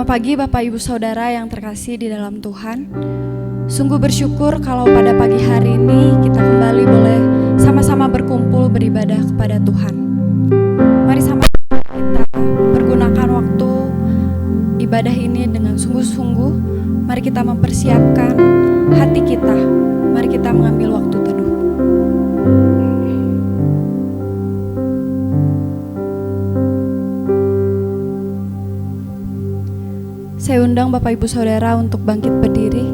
Selamat pagi Bapak Ibu Saudara yang terkasih di dalam Tuhan. Sungguh bersyukur kalau pada pagi hari ini kita kembali boleh sama-sama berkumpul beribadah kepada Tuhan. Mari sama-sama kita pergunakan waktu ibadah ini dengan sungguh-sungguh. Mari kita mempersiapkan hati kita. Mari kita mengambil waktu teduh. Saya undang Bapak Ibu Saudara untuk bangkit berdiri.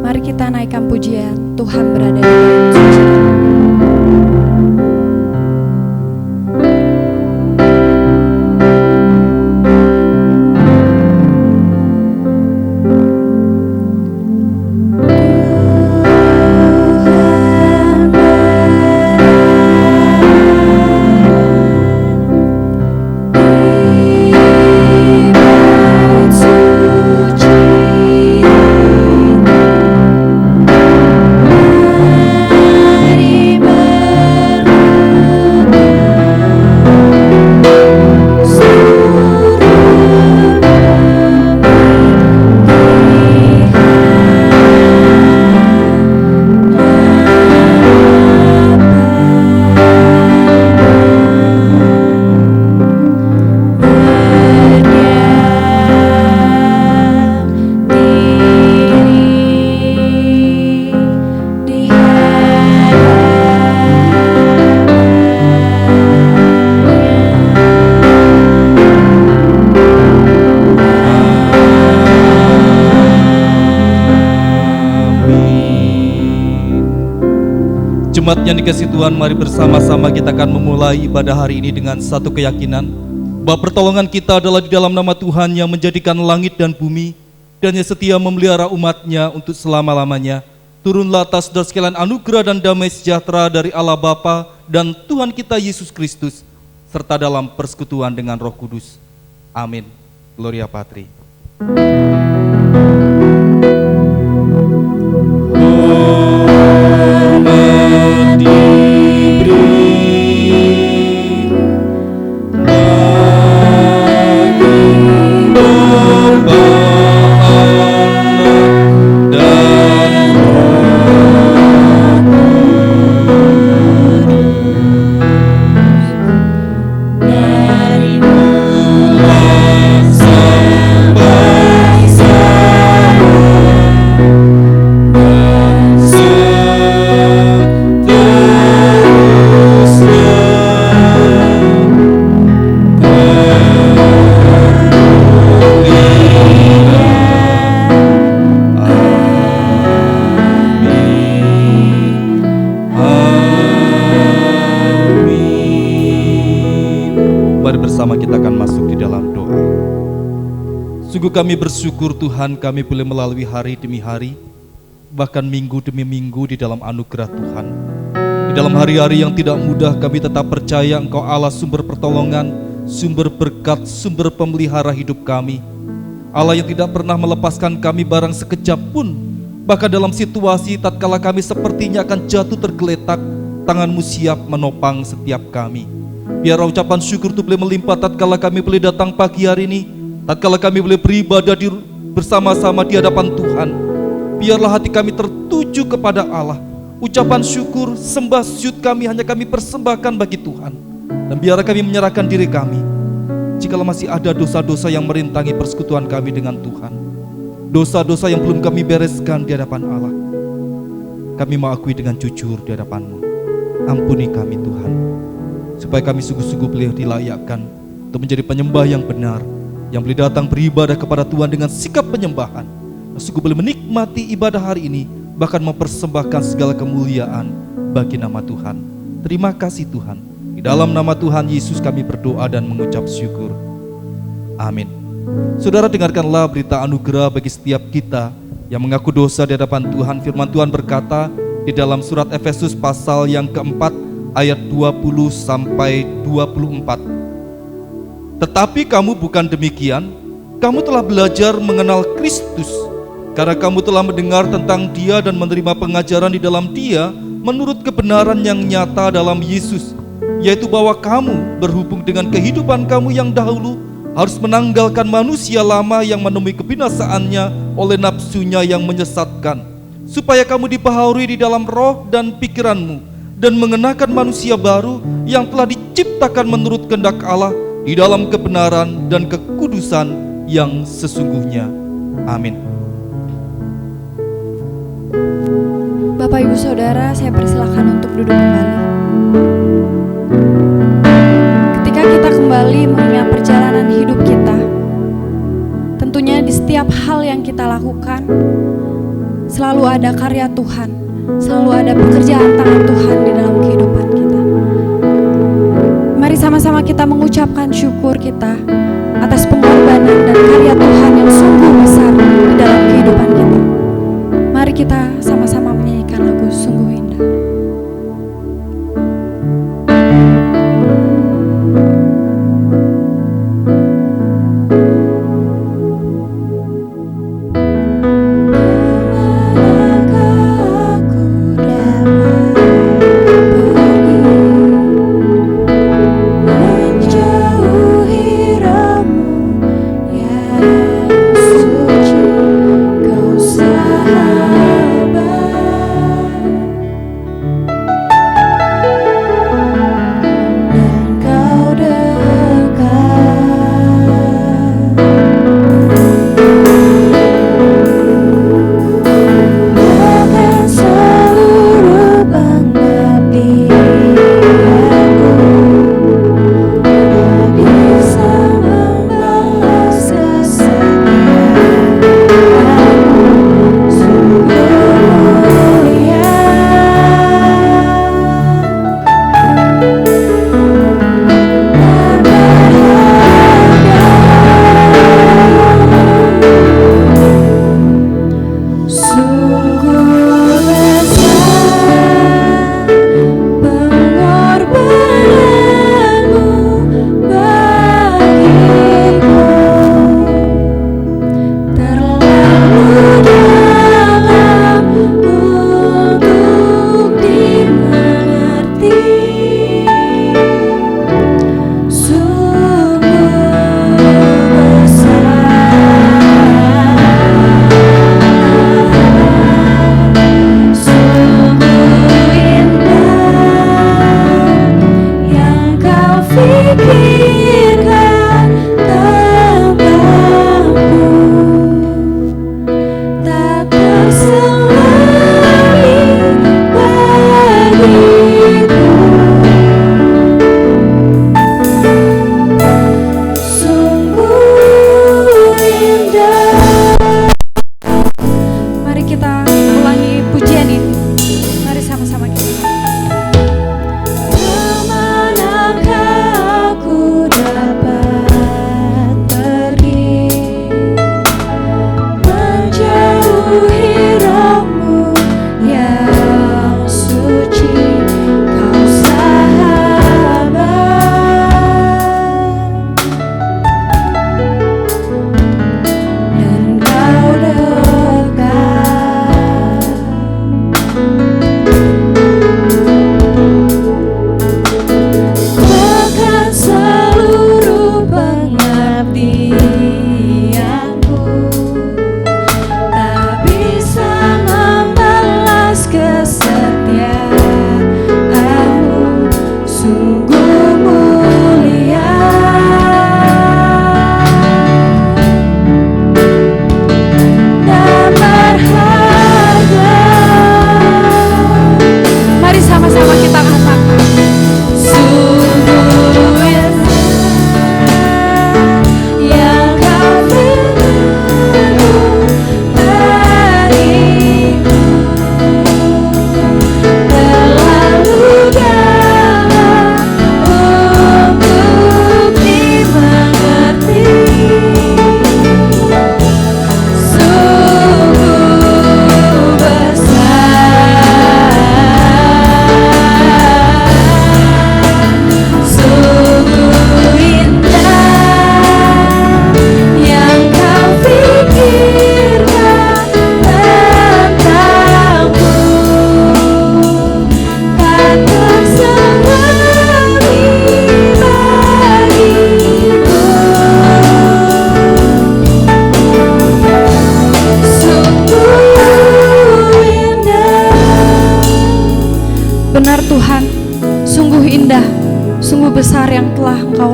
Mari kita naikkan pujian, Tuhan berada di dalam suci. Jemaat yang dikasihi Tuhan, mari bersama-sama kita akan memulai ibadah hari ini dengan satu keyakinan bahwa pertolongan kita adalah di dalam nama Tuhan yang menjadikan langit dan bumi dan yang setia memelihara umatnya untuk selama-lamanya. Turunlah atas saudara sekalian anugerah dan damai sejahtera dari Allah Bapa dan Tuhan kita Yesus Kristus serta dalam persekutuan dengan Roh Kudus. Amin. Gloria Patri. Kami bersyukur Tuhan, kami boleh melalui hari demi hari, bahkan minggu demi minggu di dalam anugerah Tuhan. Di dalam hari-hari yang tidak mudah, kami tetap percaya Engkau Allah sumber pertolongan, sumber berkat, sumber pemelihara hidup kami. Allah yang tidak pernah melepaskan kami barang sekejap pun, bahkan dalam situasi tatkala kami sepertinya akan jatuh tergeletak, tangan-Mu siap menopang setiap kami. Biar ucapan syukur itu boleh melimpah tatkala kami boleh datang pagi hari ini, tatkala kami boleh beribadah bersama-sama di hadapan Tuhan. Biarlah hati kami tertuju kepada Allah. Ucapan syukur, sembah sujud kami hanya kami persembahkan bagi Tuhan. Dan biarlah kami menyerahkan diri kami jikalau masih ada dosa-dosa yang merintangi persekutuan kami dengan Tuhan, dosa-dosa yang belum kami bereskan di hadapan Allah. Kami mengakui dengan jujur di hadapan-Mu. Ampuni kami Tuhan, supaya kami sungguh-sungguh boleh dilayakkan untuk menjadi penyembah yang benar, yang boleh datang beribadah kepada Tuhan dengan sikap penyembahan, dan sungguh boleh menikmati ibadah hari ini, bahkan mempersembahkan segala kemuliaan bagi nama Tuhan. Terima kasih Tuhan. Di dalam nama Tuhan Yesus kami berdoa dan mengucap syukur. Amin. Saudara, dengarkanlah berita anugerah bagi setiap kita yang mengaku dosa di hadapan Tuhan. Firman Tuhan berkata di dalam surat Efesus pasal yang keempat ayat 20 sampai 24. Tetapi kamu bukan demikian, kamu telah belajar mengenal Kristus, karena kamu telah mendengar tentang Dia dan menerima pengajaran di dalam Dia menurut kebenaran yang nyata dalam Yesus, yaitu bahwa kamu berhubung dengan kehidupan kamu yang dahulu harus menanggalkan manusia lama yang menemui kebinasaannya oleh nafsunya yang menyesatkan, supaya kamu dibaharui di dalam roh dan pikiranmu, dan mengenakan manusia baru yang telah diciptakan menurut kehendak Allah di dalam kebenaran dan kekudusan yang sesungguhnya. Amin. Bapak Ibu Saudara, saya persilakan untuk duduk kembali. Ketika kita kembali mengingat perjalanan hidup kita, tentunya di setiap hal yang kita lakukan selalu ada karya Tuhan, selalu ada pekerjaan tangan Tuhan di dalam kehidupan kita. Mari sama-sama kita mengucapkan syukur kita atas pengorbanan dan karya Tuhan yang sungguh besar di dalam kehidupan kita. Mari kita sama-sama menyanyikan lagu Sungguh Indah. Kau sahabat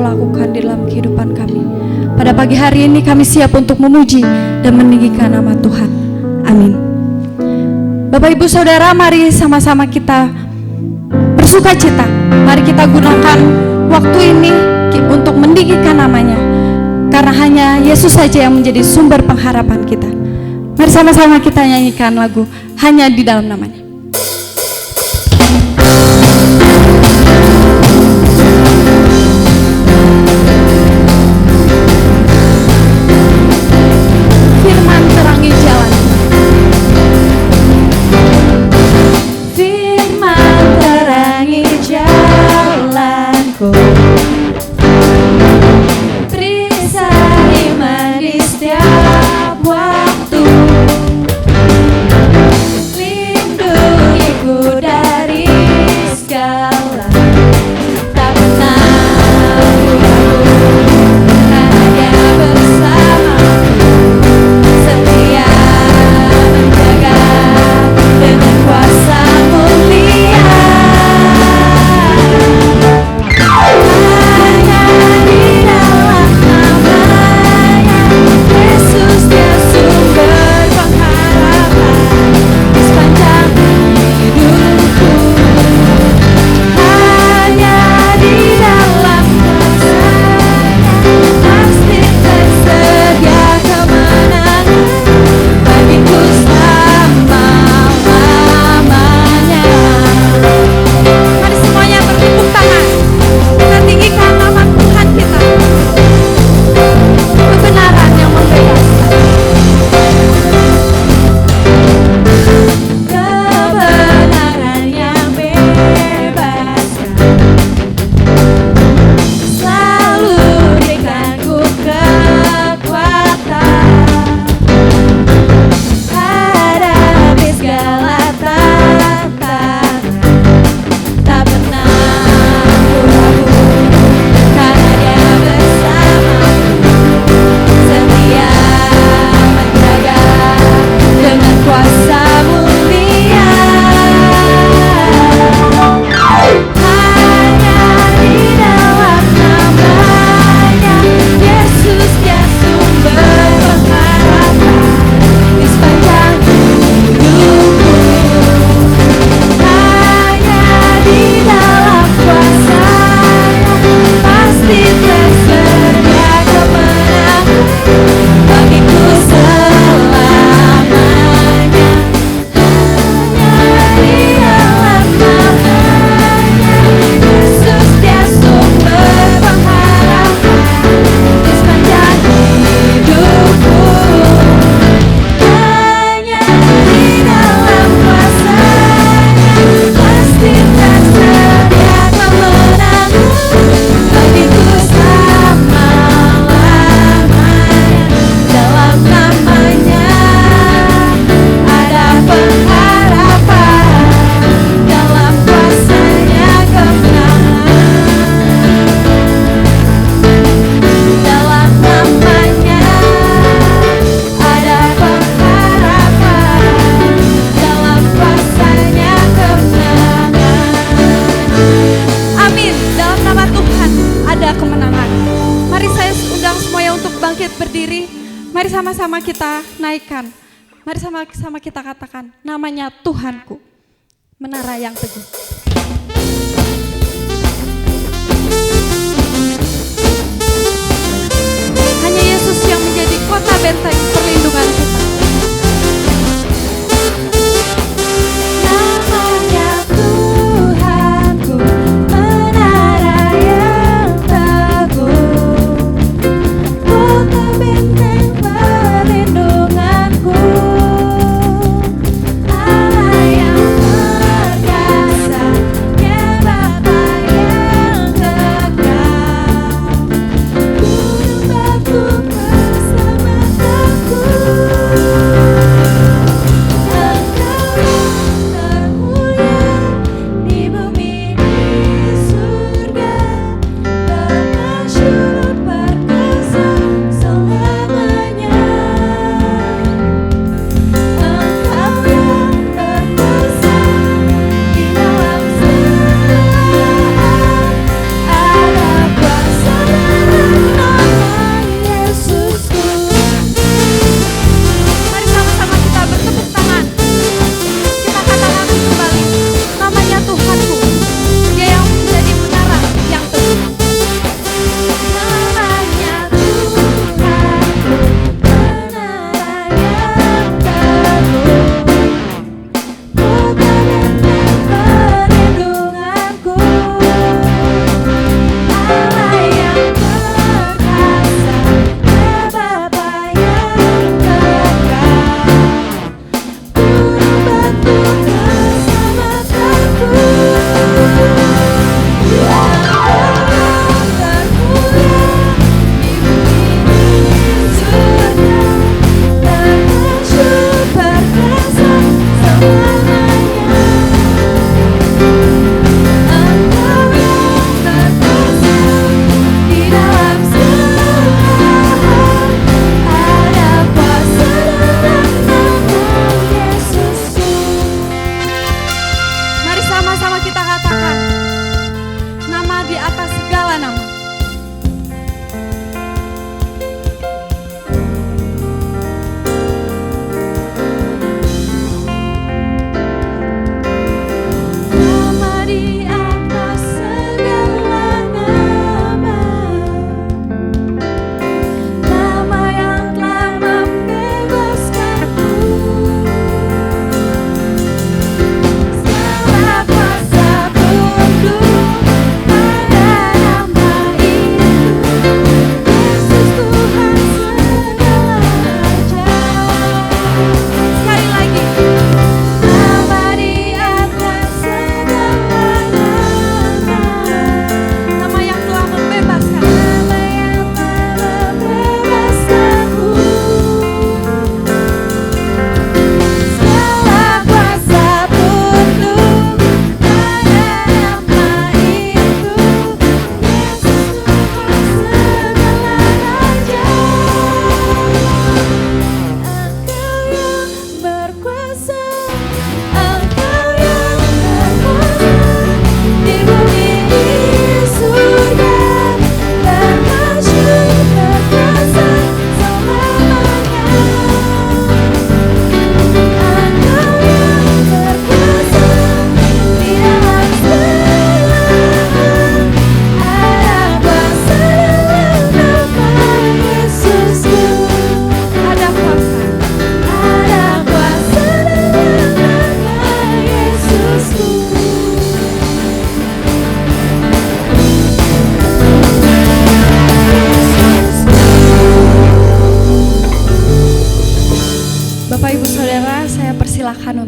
Engkau lakukan di dalam kehidupan kami. Pada pagi hari ini kami siap untuk memuji dan meninggikan nama Tuhan. Amin. Bapak Ibu Saudara, mari sama-sama kita bersuka cita. Mari kita gunakan waktu ini untuk meninggikan namanya, karena hanya Yesus saja yang menjadi sumber pengharapan kita. Mari sama-sama kita nyanyikan lagu Hanya di Dalam Namanya. Firman terangi jalan. Firman terangi jalanku, perisai iman di setiap waktu, lindungiku dari segala, tak pernah aku ragu, karena Dia bersamaku, setia menjaga dengan kuasa mulia. Hanya di dalam namanya Yesus, Dia sumber pengharapan di sepanjang hidupku. Hanya di dalam kuasa-Nya pasti tersedia kemenangan bagiku selama-lamanya. Mari semuanya bertepuk tangan. Kita tinggikan nama Tuhan kita. Kebenaran yang membebaskan. Kebenaran yang bebaskan. Selalu berikanku kekuatan hadapi segala tantangan. Tak pernah aku ragu, karena Dia bersamaku, setia menjaga dengan kuasa mulia. Hanya di dalam namanya Yesus, Dia sumber pengharapan di sepanjang hidupku. Hanya di dalam kuasa-Nya pasti tersedia kemenangan bagiku selamanya. Hanya di dalam namanya Yesus, Dia sumber pengharapan di sepanjang hidupku. Hanya di dalam kuasa-Nya pasti tersedia kemenangan bagiku selama-lamanya. Dalam namanya ada pengharapan, dalam kuasa-Nya kemenangan. Dalam namanya ada pengharapan, dalam kuasa-Nya kemenangan. Amin. Dalam nama Tuhan ada kemenangan. Mari saya undang semuanya untuk bangkit berdiri. Mari sama-sama kita naikkan. Mari sama-sama kita katakan, namanya Tuhanku, menara yang teguh. Hanya Yesus yang menjadi kota benteng perlindungan kita. Namanya Tuhanku, menara yang teguh, kota benteng perlindunganku. Allah yang perkasa,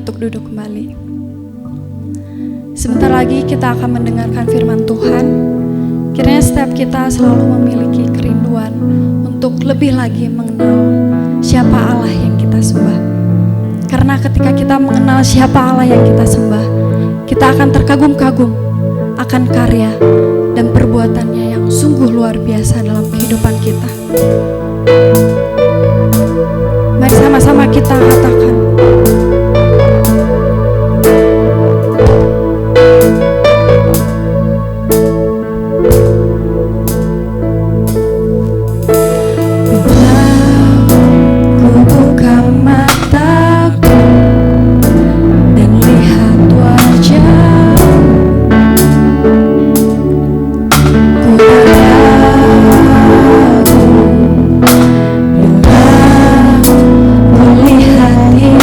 untuk duduk kembali. Sebentar lagi kita akan mendengarkan firman Tuhan. Kiranya setiap kita selalu memiliki kerinduan untuk lebih lagi mengenal siapa Allah yang kita sembah. Karena ketika kita mengenal siapa Allah yang kita sembah, kita akan terkagum-kagum akan karya dan perbuatannya yang sungguh luar biasa dalam kehidupan kita. Mari sama-sama kita katakan, hati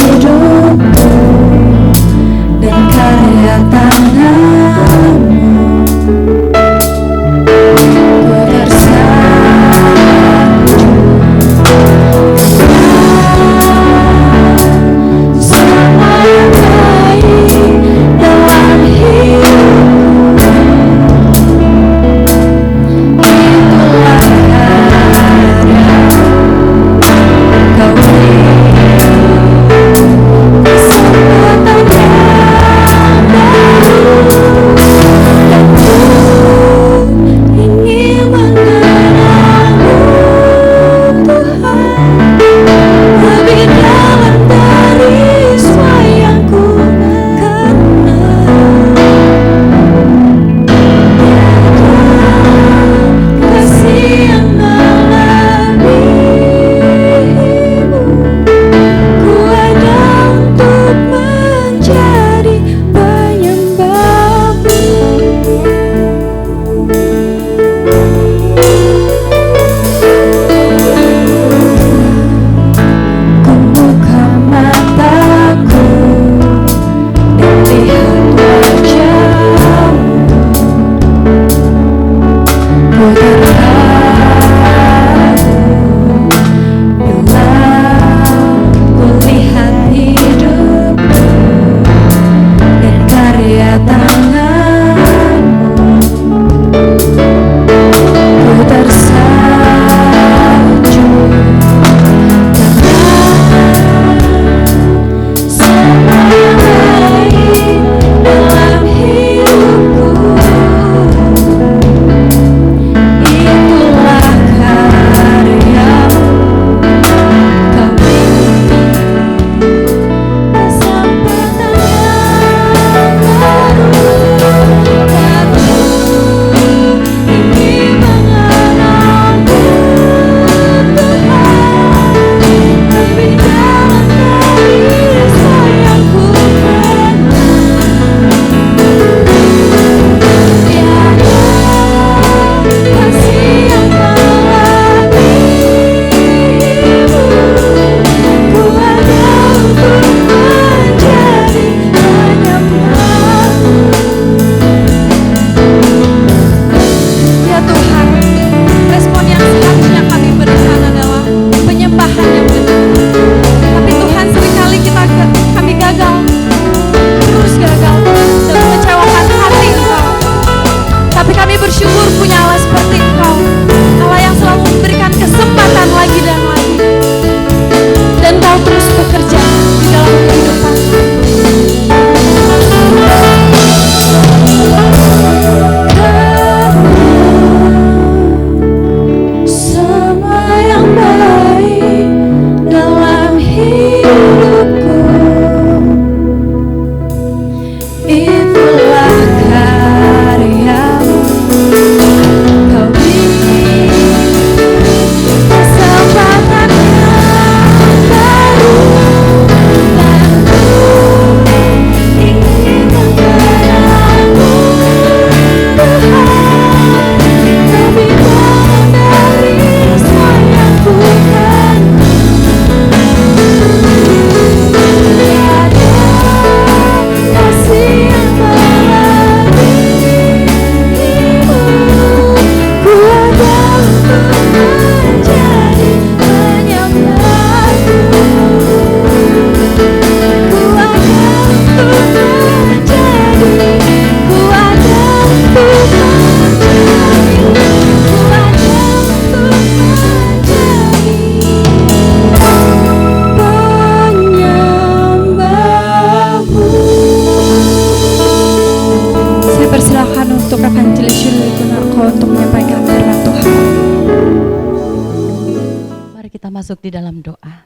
masuk di dalam doa.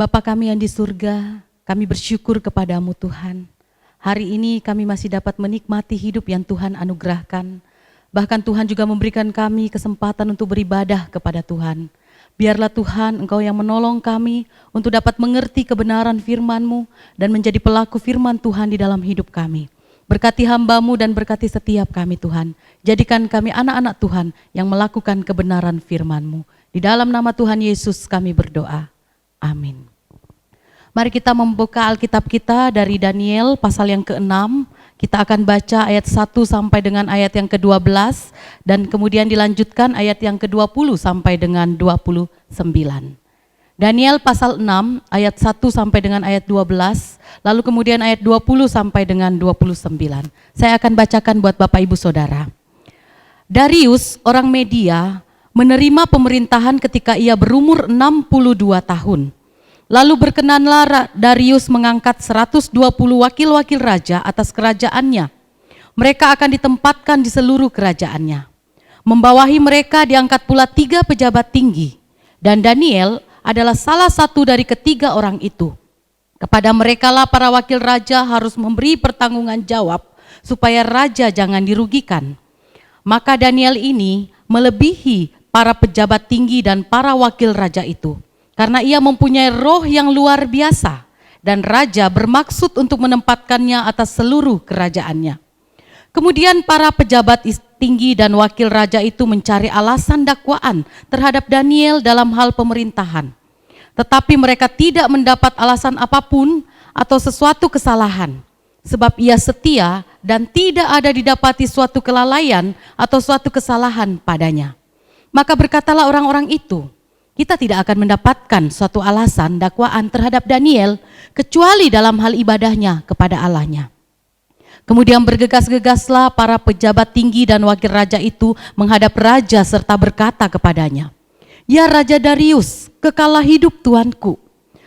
Bapa kami yang di surga, kami bersyukur kepadamu Tuhan. Hari ini kami masih dapat menikmati hidup yang Tuhan anugerahkan. Bahkan Tuhan juga memberikan kami kesempatan untuk beribadah kepada Tuhan. Biarlah Tuhan Engkau yang menolong kami untuk dapat mengerti kebenaran firman-Mu dan menjadi pelaku firman Tuhan di dalam hidup kami. Berkati hamba-Mu dan berkati setiap kami Tuhan. Jadikan kami anak-anak Tuhan yang melakukan kebenaran firman-Mu. Di dalam nama Tuhan Yesus kami berdoa. Amin. Mari kita membuka Alkitab kita dari Daniel pasal yang ke-6. Kita akan baca ayat 1 sampai dengan ayat yang ke-12 dan kemudian dilanjutkan ayat yang ke-20 sampai dengan 29. Daniel pasal 6 ayat 1 sampai dengan ayat 12, lalu kemudian ayat 20 sampai dengan 29. Saya akan bacakan buat Bapak Ibu Saudara. Darius orang Media menerima pemerintahan ketika ia berumur 62 tahun. Lalu berkenanlah Darius mengangkat 120 wakil-wakil raja atas kerajaannya. Mereka akan ditempatkan di seluruh kerajaannya. Membawahi mereka diangkat pula 3 pejabat tinggi. Dan Daniel adalah salah satu dari ketiga orang itu. Kepada merekalah para wakil raja harus memberi pertanggungan jawab supaya raja jangan dirugikan. Maka Daniel ini melebihi para pejabat tinggi dan para wakil raja itu. Karena ia mempunyai roh yang luar biasa dan raja bermaksud untuk menempatkannya atas seluruh kerajaannya. Kemudian para pejabat tinggi dan wakil raja itu mencari alasan dakwaan terhadap Daniel dalam hal pemerintahan. Tetapi mereka tidak mendapat alasan apapun atau sesuatu kesalahan. Sebab ia setia dan tidak ada didapati suatu kelalaian atau suatu kesalahan padanya. Maka berkatalah orang-orang itu, kita tidak akan mendapatkan suatu alasan dakwaan terhadap Daniel kecuali dalam hal ibadahnya kepada Allahnya. Kemudian bergegas-gegaslah para pejabat tinggi dan wakil raja itu menghadap raja serta berkata kepadanya, "Ya Raja Darius, kekallah hidup Tuanku.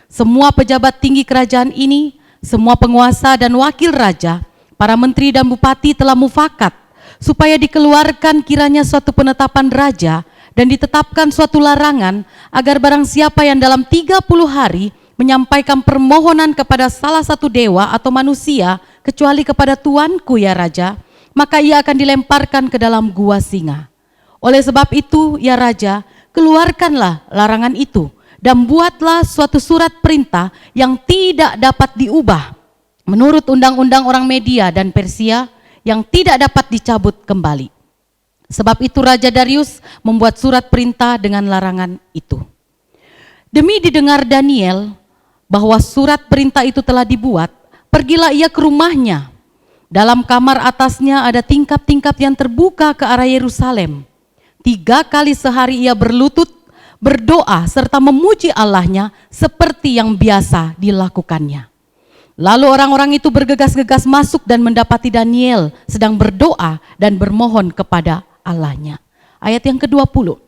Semua pejabat tinggi kerajaan ini, semua penguasa dan wakil raja, para menteri dan bupati telah mufakat supaya dikeluarkan kiranya suatu penetapan raja dan ditetapkan suatu larangan agar barang siapa yang dalam 30 hari menyampaikan permohonan kepada salah satu dewa atau manusia kecuali kepada Tuanku ya Raja, maka ia akan dilemparkan ke dalam gua singa. Oleh sebab itu ya Raja, keluarkanlah larangan itu dan buatlah suatu surat perintah yang tidak dapat diubah menurut undang-undang orang Media dan Persia yang tidak dapat dicabut kembali. Sebab itu Raja Darius membuat surat perintah dengan larangan itu. Demi didengar Daniel bahwa surat perintah itu telah dibuat, pergilah ia ke rumahnya. Dalam kamar atasnya ada tingkap-tingkap yang terbuka ke arah Yerusalem. 3 kali sehari ia berlutut, berdoa serta memuji Allahnya seperti yang biasa dilakukannya. Lalu orang-orang itu bergegas-gegas masuk dan mendapati Daniel sedang berdoa dan bermohon kepada Allahnya. Ayat yang ke-20.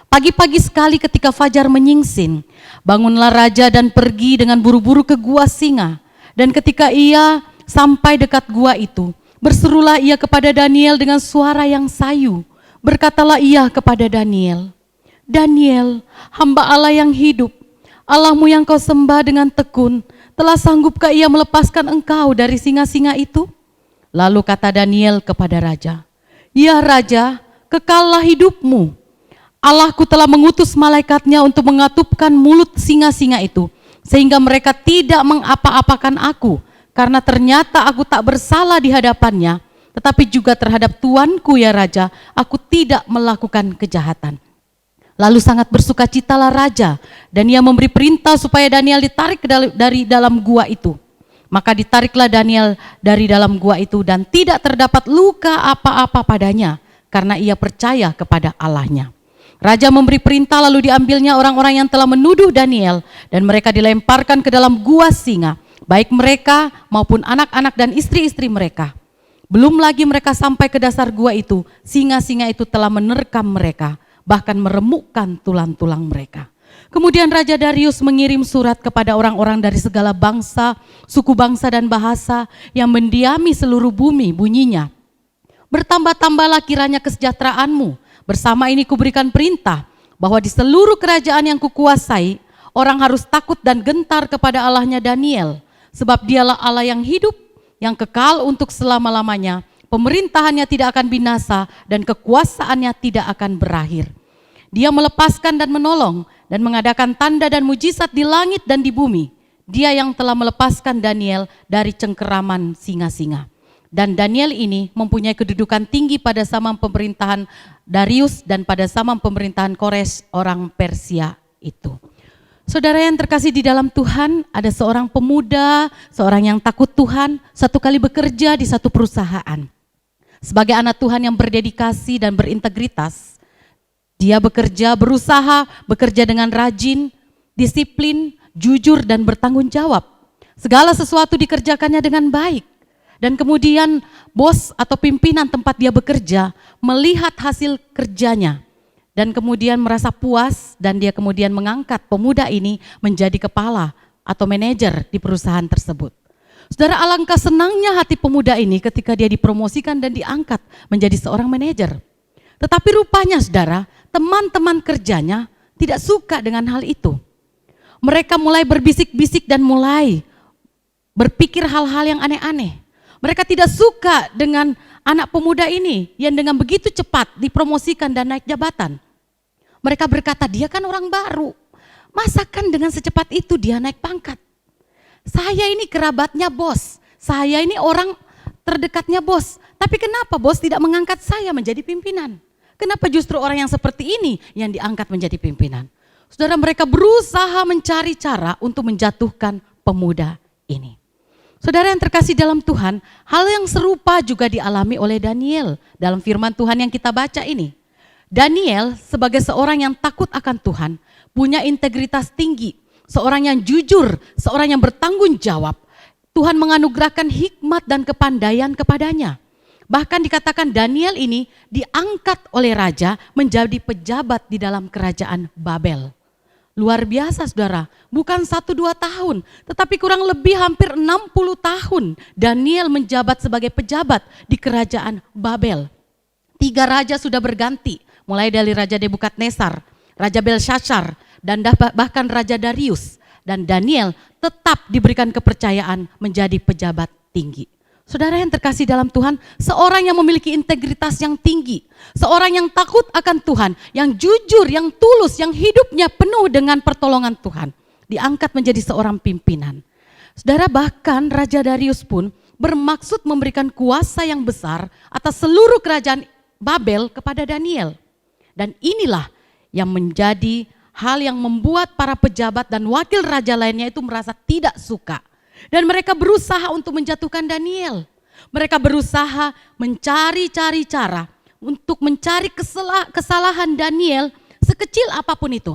Pagi-pagi sekali ketika fajar menyingsing, bangunlah raja dan pergi dengan buru-buru ke gua singa. Dan ketika ia sampai dekat gua itu, berserulah ia kepada Daniel dengan suara yang sayu. Berkatalah ia kepada Daniel, "Daniel, hamba Allah yang hidup, Allahmu yang kau sembah dengan tekun, telah sanggupkah ia melepaskan engkau dari singa-singa itu?" Lalu kata Daniel kepada raja, "Ya Raja, kekallah hidupmu. Allahku telah mengutus malaikatnya untuk mengatupkan mulut singa-singa itu, sehingga mereka tidak mengapa-apakan aku, karena ternyata aku tak bersalah di hadapannya, tetapi juga terhadap Tuanku ya Raja, aku tidak melakukan kejahatan." Lalu sangat bersukacitalah raja, dan ia memberi perintah supaya Daniel ditarik dari dalam gua itu. Maka ditariklah Daniel dari dalam gua itu dan tidak terdapat luka apa-apa padanya karena ia percaya kepada Allahnya. Raja memberi perintah lalu diambilnya orang-orang yang telah menuduh Daniel dan mereka dilemparkan ke dalam gua singa, baik mereka maupun anak-anak dan istri-istri mereka. Belum lagi mereka sampai ke dasar gua itu, singa-singa itu telah menerkam mereka, bahkan meremukkan tulang-tulang mereka. Kemudian Raja Darius mengirim surat kepada orang-orang dari segala bangsa, suku bangsa dan bahasa yang mendiami seluruh bumi, bunyinya, "Bertambah-tambahlah kiranya kesejahteraanmu. Bersama ini kuberikan perintah bahwa di seluruh kerajaan yang kukuasai, orang harus takut dan gentar kepada Allahnya Daniel, sebab dialah Allah yang hidup, yang kekal untuk selama-lamanya. Pemerintahannya tidak akan binasa dan kekuasaannya tidak akan berakhir. Dia melepaskan dan menolong dan mengadakan tanda dan mujizat di langit dan di bumi. Dia yang telah melepaskan Daniel dari cengkeraman singa-singa. Dan Daniel ini mempunyai kedudukan tinggi pada zaman pemerintahan Darius dan pada zaman pemerintahan Kores orang Persia itu. Saudara yang terkasih di dalam Tuhan, ada seorang pemuda, seorang yang takut Tuhan, satu kali bekerja di satu perusahaan. Sebagai anak Tuhan yang berdedikasi dan berintegritas, dia bekerja dengan rajin, disiplin, jujur dan bertanggung jawab. Segala sesuatu dikerjakannya dengan baik. Dan kemudian bos atau pimpinan tempat dia bekerja melihat hasil kerjanya dan kemudian merasa puas, dan dia kemudian mengangkat pemuda ini menjadi kepala atau manajer di perusahaan tersebut. Saudara, alangkah senangnya hati pemuda ini ketika dia dipromosikan dan diangkat menjadi seorang manajer. Tetapi rupanya saudara, teman-teman kerjanya tidak suka dengan hal itu. Mereka mulai berbisik-bisik dan mulai berpikir hal-hal yang aneh-aneh. Mereka tidak suka dengan anak pemuda ini yang dengan begitu cepat dipromosikan dan naik jabatan. Mereka berkata, dia kan orang baru, masakan dengan secepat itu dia naik pangkat. Saya ini kerabatnya bos, saya ini orang terdekatnya bos, tapi kenapa bos tidak mengangkat saya menjadi pimpinan? Kenapa justru orang yang seperti ini yang diangkat menjadi pimpinan? Saudara, mereka berusaha mencari cara untuk menjatuhkan pemuda ini. Saudara yang terkasih dalam Tuhan, hal yang serupa juga dialami oleh Daniel dalam firman Tuhan yang kita baca ini. Daniel sebagai seorang yang takut akan Tuhan, punya integritas tinggi, seorang yang jujur, seorang yang bertanggung jawab. Tuhan menganugerahkan hikmat dan kepandaian kepadanya. Bahkan dikatakan Daniel ini diangkat oleh raja menjadi pejabat di dalam kerajaan Babel. Luar biasa saudara, bukan 1-2 tahun, tetapi kurang lebih hampir 60 tahun Daniel menjabat sebagai pejabat di kerajaan Babel. 3 raja sudah berganti, mulai dari Raja Nebukadnezar, Raja Belshazzar, dan bahkan Raja Darius. Dan Daniel tetap diberikan kepercayaan menjadi pejabat tinggi. Saudara yang terkasih dalam Tuhan, seorang yang memiliki integritas yang tinggi, seorang yang takut akan Tuhan, yang jujur, yang tulus, yang hidupnya penuh dengan pertolongan Tuhan, diangkat menjadi seorang pimpinan. Saudara, bahkan Raja Darius pun bermaksud memberikan kuasa yang besar atas seluruh kerajaan Babel kepada Daniel. Dan inilah yang menjadi hal yang membuat para pejabat dan wakil raja lainnya itu merasa tidak suka. Dan mereka berusaha untuk menjatuhkan Daniel. Mereka berusaha mencari-cari cara untuk mencari kesalahan Daniel sekecil apapun itu.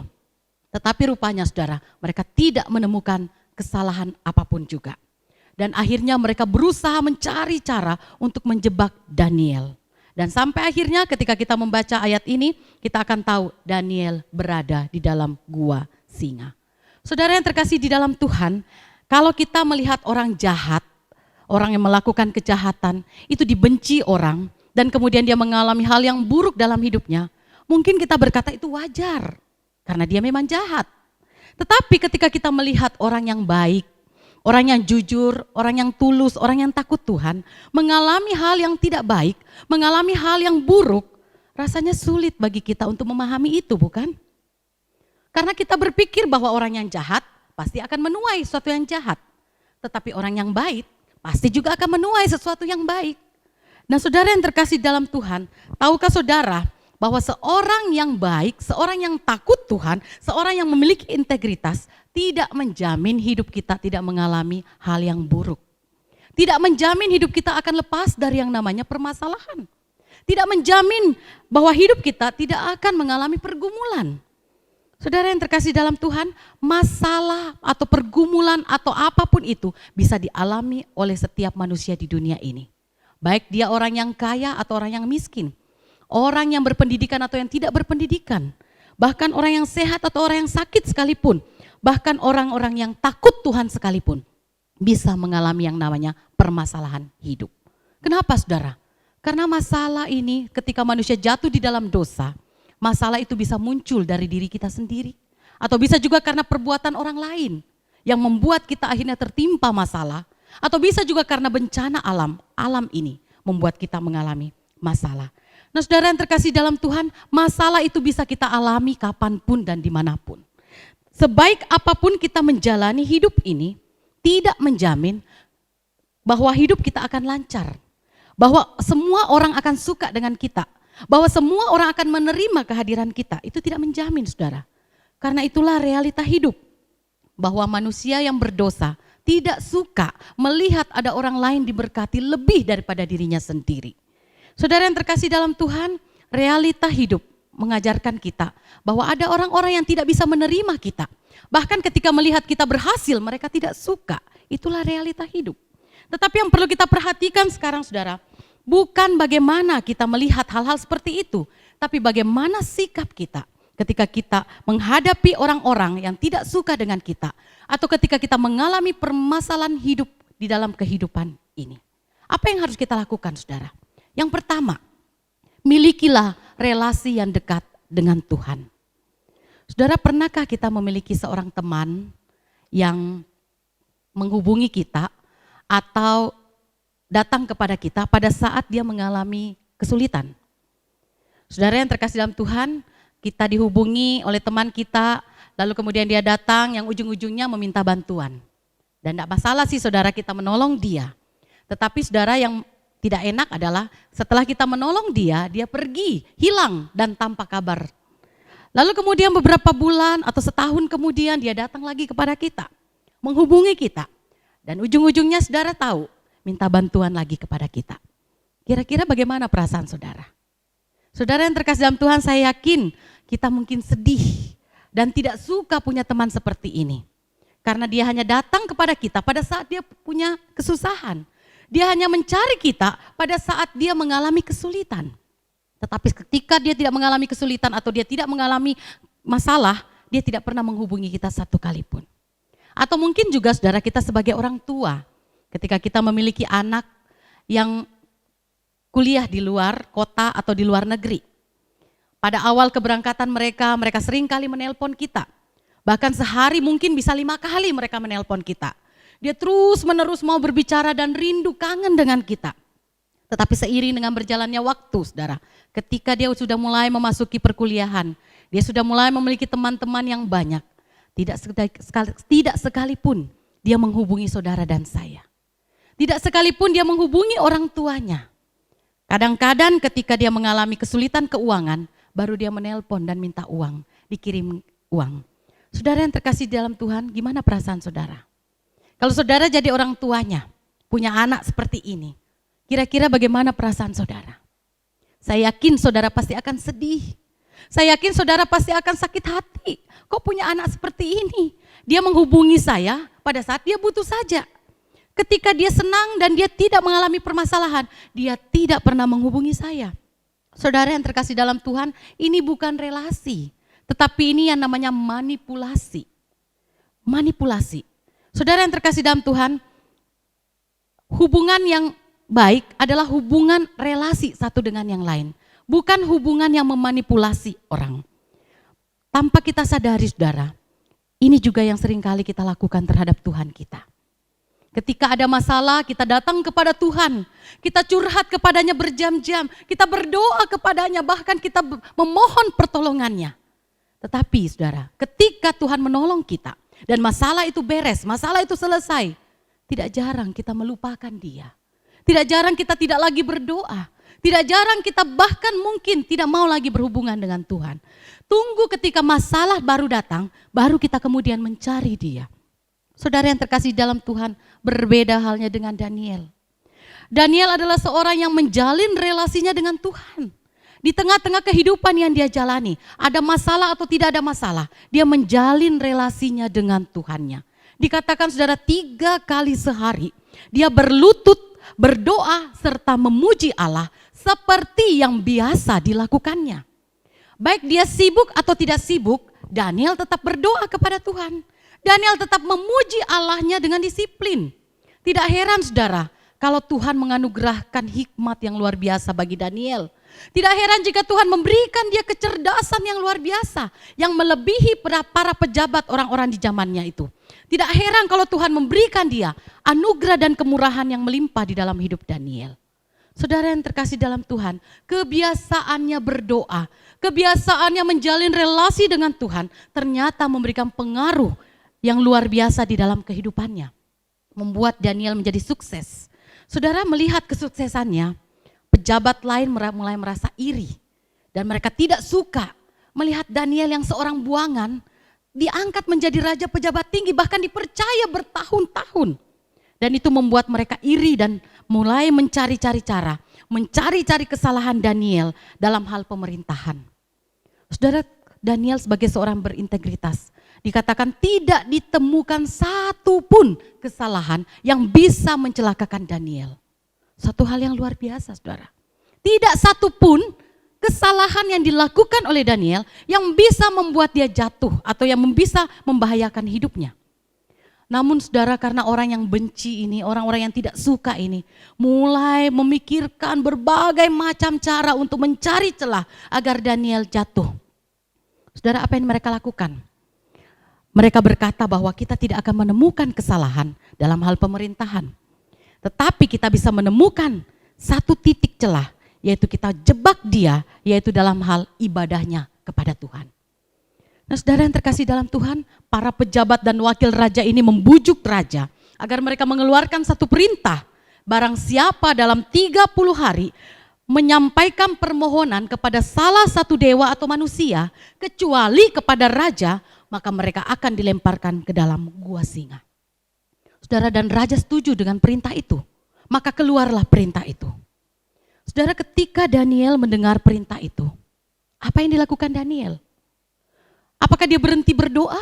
Tetapi rupanya saudara, mereka tidak menemukan kesalahan apapun juga. Dan akhirnya mereka berusaha mencari cara untuk menjebak Daniel. Dan sampai akhirnya ketika kita membaca ayat ini, kita akan tahu Daniel berada di dalam gua singa. Saudara yang terkasih di dalam Tuhan, kalau kita melihat orang jahat, orang yang melakukan kejahatan, itu dibenci orang, dan kemudian dia mengalami hal yang buruk dalam hidupnya, mungkin kita berkata itu wajar, karena dia memang jahat. Tetapi ketika kita melihat orang yang baik, orang yang jujur, orang yang tulus, orang yang takut Tuhan, mengalami hal yang tidak baik, mengalami hal yang buruk, rasanya sulit bagi kita untuk memahami itu, bukan? Karena kita berpikir bahwa orang yang jahat pasti akan menuai sesuatu yang jahat. Tetapi orang yang baik pasti juga akan menuai sesuatu yang baik. Nah saudara yang terkasih dalam Tuhan, tahukah saudara bahwa seorang yang baik, seorang yang takut Tuhan, seorang yang memiliki integritas, tidak menjamin hidup kita tidak mengalami hal yang buruk. Tidak menjamin hidup kita akan lepas dari yang namanya permasalahan. Tidak menjamin bahwa hidup kita tidak akan mengalami pergumulan. Saudara yang terkasih dalam Tuhan, masalah atau pergumulan atau apapun itu bisa dialami oleh setiap manusia di dunia ini. Baik dia orang yang kaya atau orang yang miskin, orang yang berpendidikan atau yang tidak berpendidikan, bahkan orang yang sehat atau orang yang sakit sekalipun, bahkan orang-orang yang takut Tuhan sekalipun bisa mengalami yang namanya permasalahan hidup. Kenapa saudara? Karena masalah ini ketika manusia jatuh di dalam dosa, masalah itu bisa muncul dari diri kita sendiri. Atau bisa juga karena perbuatan orang lain yang membuat kita akhirnya tertimpa masalah. Atau bisa juga karena bencana alam ini membuat kita mengalami masalah. Nah saudara yang terkasih dalam Tuhan, masalah itu bisa kita alami kapanpun dan dimanapun. Sebaik apapun kita menjalani hidup ini, tidak menjamin bahwa hidup kita akan lancar. Bahwa semua orang akan suka dengan kita. Bahwa semua orang akan menerima kehadiran kita. Itu tidak menjamin saudara. Karena itulah realita hidup. Bahwa manusia yang berdosa tidak suka melihat ada orang lain diberkati lebih daripada dirinya sendiri. Saudara yang terkasih dalam Tuhan, realita hidup mengajarkan kita bahwa ada orang-orang yang tidak bisa menerima kita. Bahkan ketika melihat kita berhasil, mereka tidak suka. Itulah realita hidup. Tetapi yang perlu kita perhatikan sekarang saudara, bukan bagaimana kita melihat hal-hal seperti itu, tapi bagaimana sikap kita ketika kita menghadapi orang-orang yang tidak suka dengan kita, atau ketika kita mengalami permasalahan hidup di dalam kehidupan ini. Apa yang harus kita lakukan saudara? Yang pertama, milikilah relasi yang dekat dengan Tuhan. Saudara, pernahkah kita memiliki seorang teman yang menghubungi kita atau datang kepada kita pada saat dia mengalami kesulitan? Saudara yang terkasih dalam Tuhan, kita dihubungi oleh teman kita, lalu kemudian dia datang yang ujung-ujungnya meminta bantuan. Dan tidak masalah sih saudara kita menolong dia. Tetapi saudara yang tidak enak adalah setelah kita menolong dia, dia pergi, hilang dan tanpa kabar. Lalu kemudian beberapa bulan atau setahun kemudian dia datang lagi kepada kita, menghubungi kita. Dan ujung-ujungnya saudara tahu, minta bantuan lagi kepada kita. Kira-kira bagaimana perasaan saudara? Saudara yang terkasih dalam Tuhan, saya yakin kita mungkin sedih dan tidak suka punya teman seperti ini. Karena dia hanya datang kepada kita pada saat dia punya kesusahan. Dia hanya mencari kita pada saat dia mengalami kesulitan. Tetapi ketika dia tidak mengalami kesulitan atau dia tidak mengalami masalah, dia tidak pernah menghubungi kita satu kali pun. Atau mungkin juga saudara kita sebagai orang tua, ketika kita memiliki anak yang kuliah di luar kota atau di luar negeri. Pada awal keberangkatan mereka sering kali menelpon kita. Bahkan sehari mungkin bisa 5 kali mereka menelpon kita. Dia terus menerus mau berbicara dan rindu kangen dengan kita. Tetapi seiring dengan berjalannya waktu saudara, ketika dia sudah mulai memasuki perkuliahan, dia sudah mulai memiliki teman-teman yang banyak. Tidak sekalipun dia menghubungi saudara dan saya. Tidak sekalipun dia menghubungi orang tuanya. Kadang-kadang ketika dia mengalami kesulitan keuangan, baru dia menelpon dan minta uang, dikirim uang. Saudara yang terkasih dalam Tuhan, gimana perasaan saudara? Kalau saudara jadi orang tuanya, punya anak seperti ini, kira-kira bagaimana perasaan saudara? Saya yakin saudara pasti akan sedih. Saya yakin saudara pasti akan sakit hati. Kok punya anak seperti ini? Dia menghubungi saya pada saat dia butuh saja. Ketika dia senang dan dia tidak mengalami permasalahan, dia tidak pernah menghubungi saya. Saudara yang terkasih dalam Tuhan, ini bukan relasi, tetapi ini yang namanya manipulasi. Manipulasi. Saudara yang terkasih dalam Tuhan, hubungan yang baik adalah hubungan relasi satu dengan yang lain. Bukan hubungan yang memanipulasi orang. Tanpa kita sadari saudara, ini juga yang seringkali kita lakukan terhadap Tuhan kita. Ketika ada masalah, kita datang kepada Tuhan, kita curhat kepadanya berjam-jam, kita berdoa kepadanya, bahkan kita memohon pertolongannya. Tetapi saudara, ketika Tuhan menolong kita, dan masalah itu beres, masalah itu selesai, tidak jarang kita melupakan dia. Tidak jarang kita tidak lagi berdoa. Tidak jarang kita bahkan mungkin tidak mau lagi berhubungan dengan Tuhan. Tunggu ketika masalah baru datang, baru kita kemudian mencari dia. Saudara yang terkasih dalam Tuhan, berbeda halnya dengan Daniel. Daniel adalah seorang yang menjalin relasinya dengan Tuhan. Di tengah-tengah kehidupan yang dia jalani, ada masalah atau tidak ada masalah, dia menjalin relasinya dengan Tuhannya. Dikatakan saudara 3 kali sehari, dia berlutut, berdoa, serta memuji Allah seperti yang biasa dilakukannya. Baik dia sibuk atau tidak sibuk, Daniel tetap berdoa kepada Tuhan. Daniel tetap memuji Allahnya dengan disiplin. Tidak heran saudara, kalau Tuhan menganugerahkan hikmat yang luar biasa bagi Daniel. Tidak heran jika Tuhan memberikan dia kecerdasan yang luar biasa, yang melebihi para pejabat orang-orang di zamannya itu. Tidak heran kalau Tuhan memberikan dia anugerah dan kemurahan yang melimpah di dalam hidup Daniel. Saudara yang terkasih dalam Tuhan, kebiasaannya berdoa, kebiasaannya menjalin relasi dengan Tuhan, ternyata memberikan pengaruh yang luar biasa di dalam kehidupannya. Membuat Daniel menjadi sukses. Saudara melihat kesuksesannya, pejabat lain mulai merasa iri. Dan mereka tidak suka melihat Daniel yang seorang buangan diangkat menjadi raja pejabat tinggi, bahkan dipercaya bertahun-tahun. Dan itu membuat mereka iri dan mulai mencari-cari cara, mencari-cari kesalahan Daniel dalam hal pemerintahan. Saudara, Daniel sebagai seorang berintegritas, dikatakan tidak ditemukan satu pun kesalahan yang bisa mencelakakan Daniel. Satu hal yang luar biasa, saudara. Tidak satu pun kesalahan yang dilakukan oleh Daniel yang bisa membuat dia jatuh atau yang bisa membahayakan hidupnya. Namun saudara, karena orang yang benci ini, orang-orang yang tidak suka ini, mulai memikirkan berbagai macam cara untuk mencari celah agar Daniel jatuh. Saudara, apa yang mereka lakukan? Mereka berkata bahwa kita tidak akan menemukan kesalahan dalam hal pemerintahan. Tetapi kita bisa menemukan satu titik celah, yaitu kita jebak dia, yaitu dalam hal ibadahnya kepada Tuhan. Nah, saudara yang terkasih dalam Tuhan, para pejabat dan wakil raja ini membujuk raja agar mereka mengeluarkan satu perintah. Barang siapa dalam 30 hari menyampaikan permohonan kepada salah satu dewa atau manusia, kecuali kepada raja, maka mereka akan dilemparkan ke dalam gua singa. Saudara, dan raja setuju dengan perintah itu, maka keluarlah perintah itu. Saudara, ketika Daniel mendengar perintah itu, apa yang dilakukan Daniel? Apakah dia berhenti berdoa?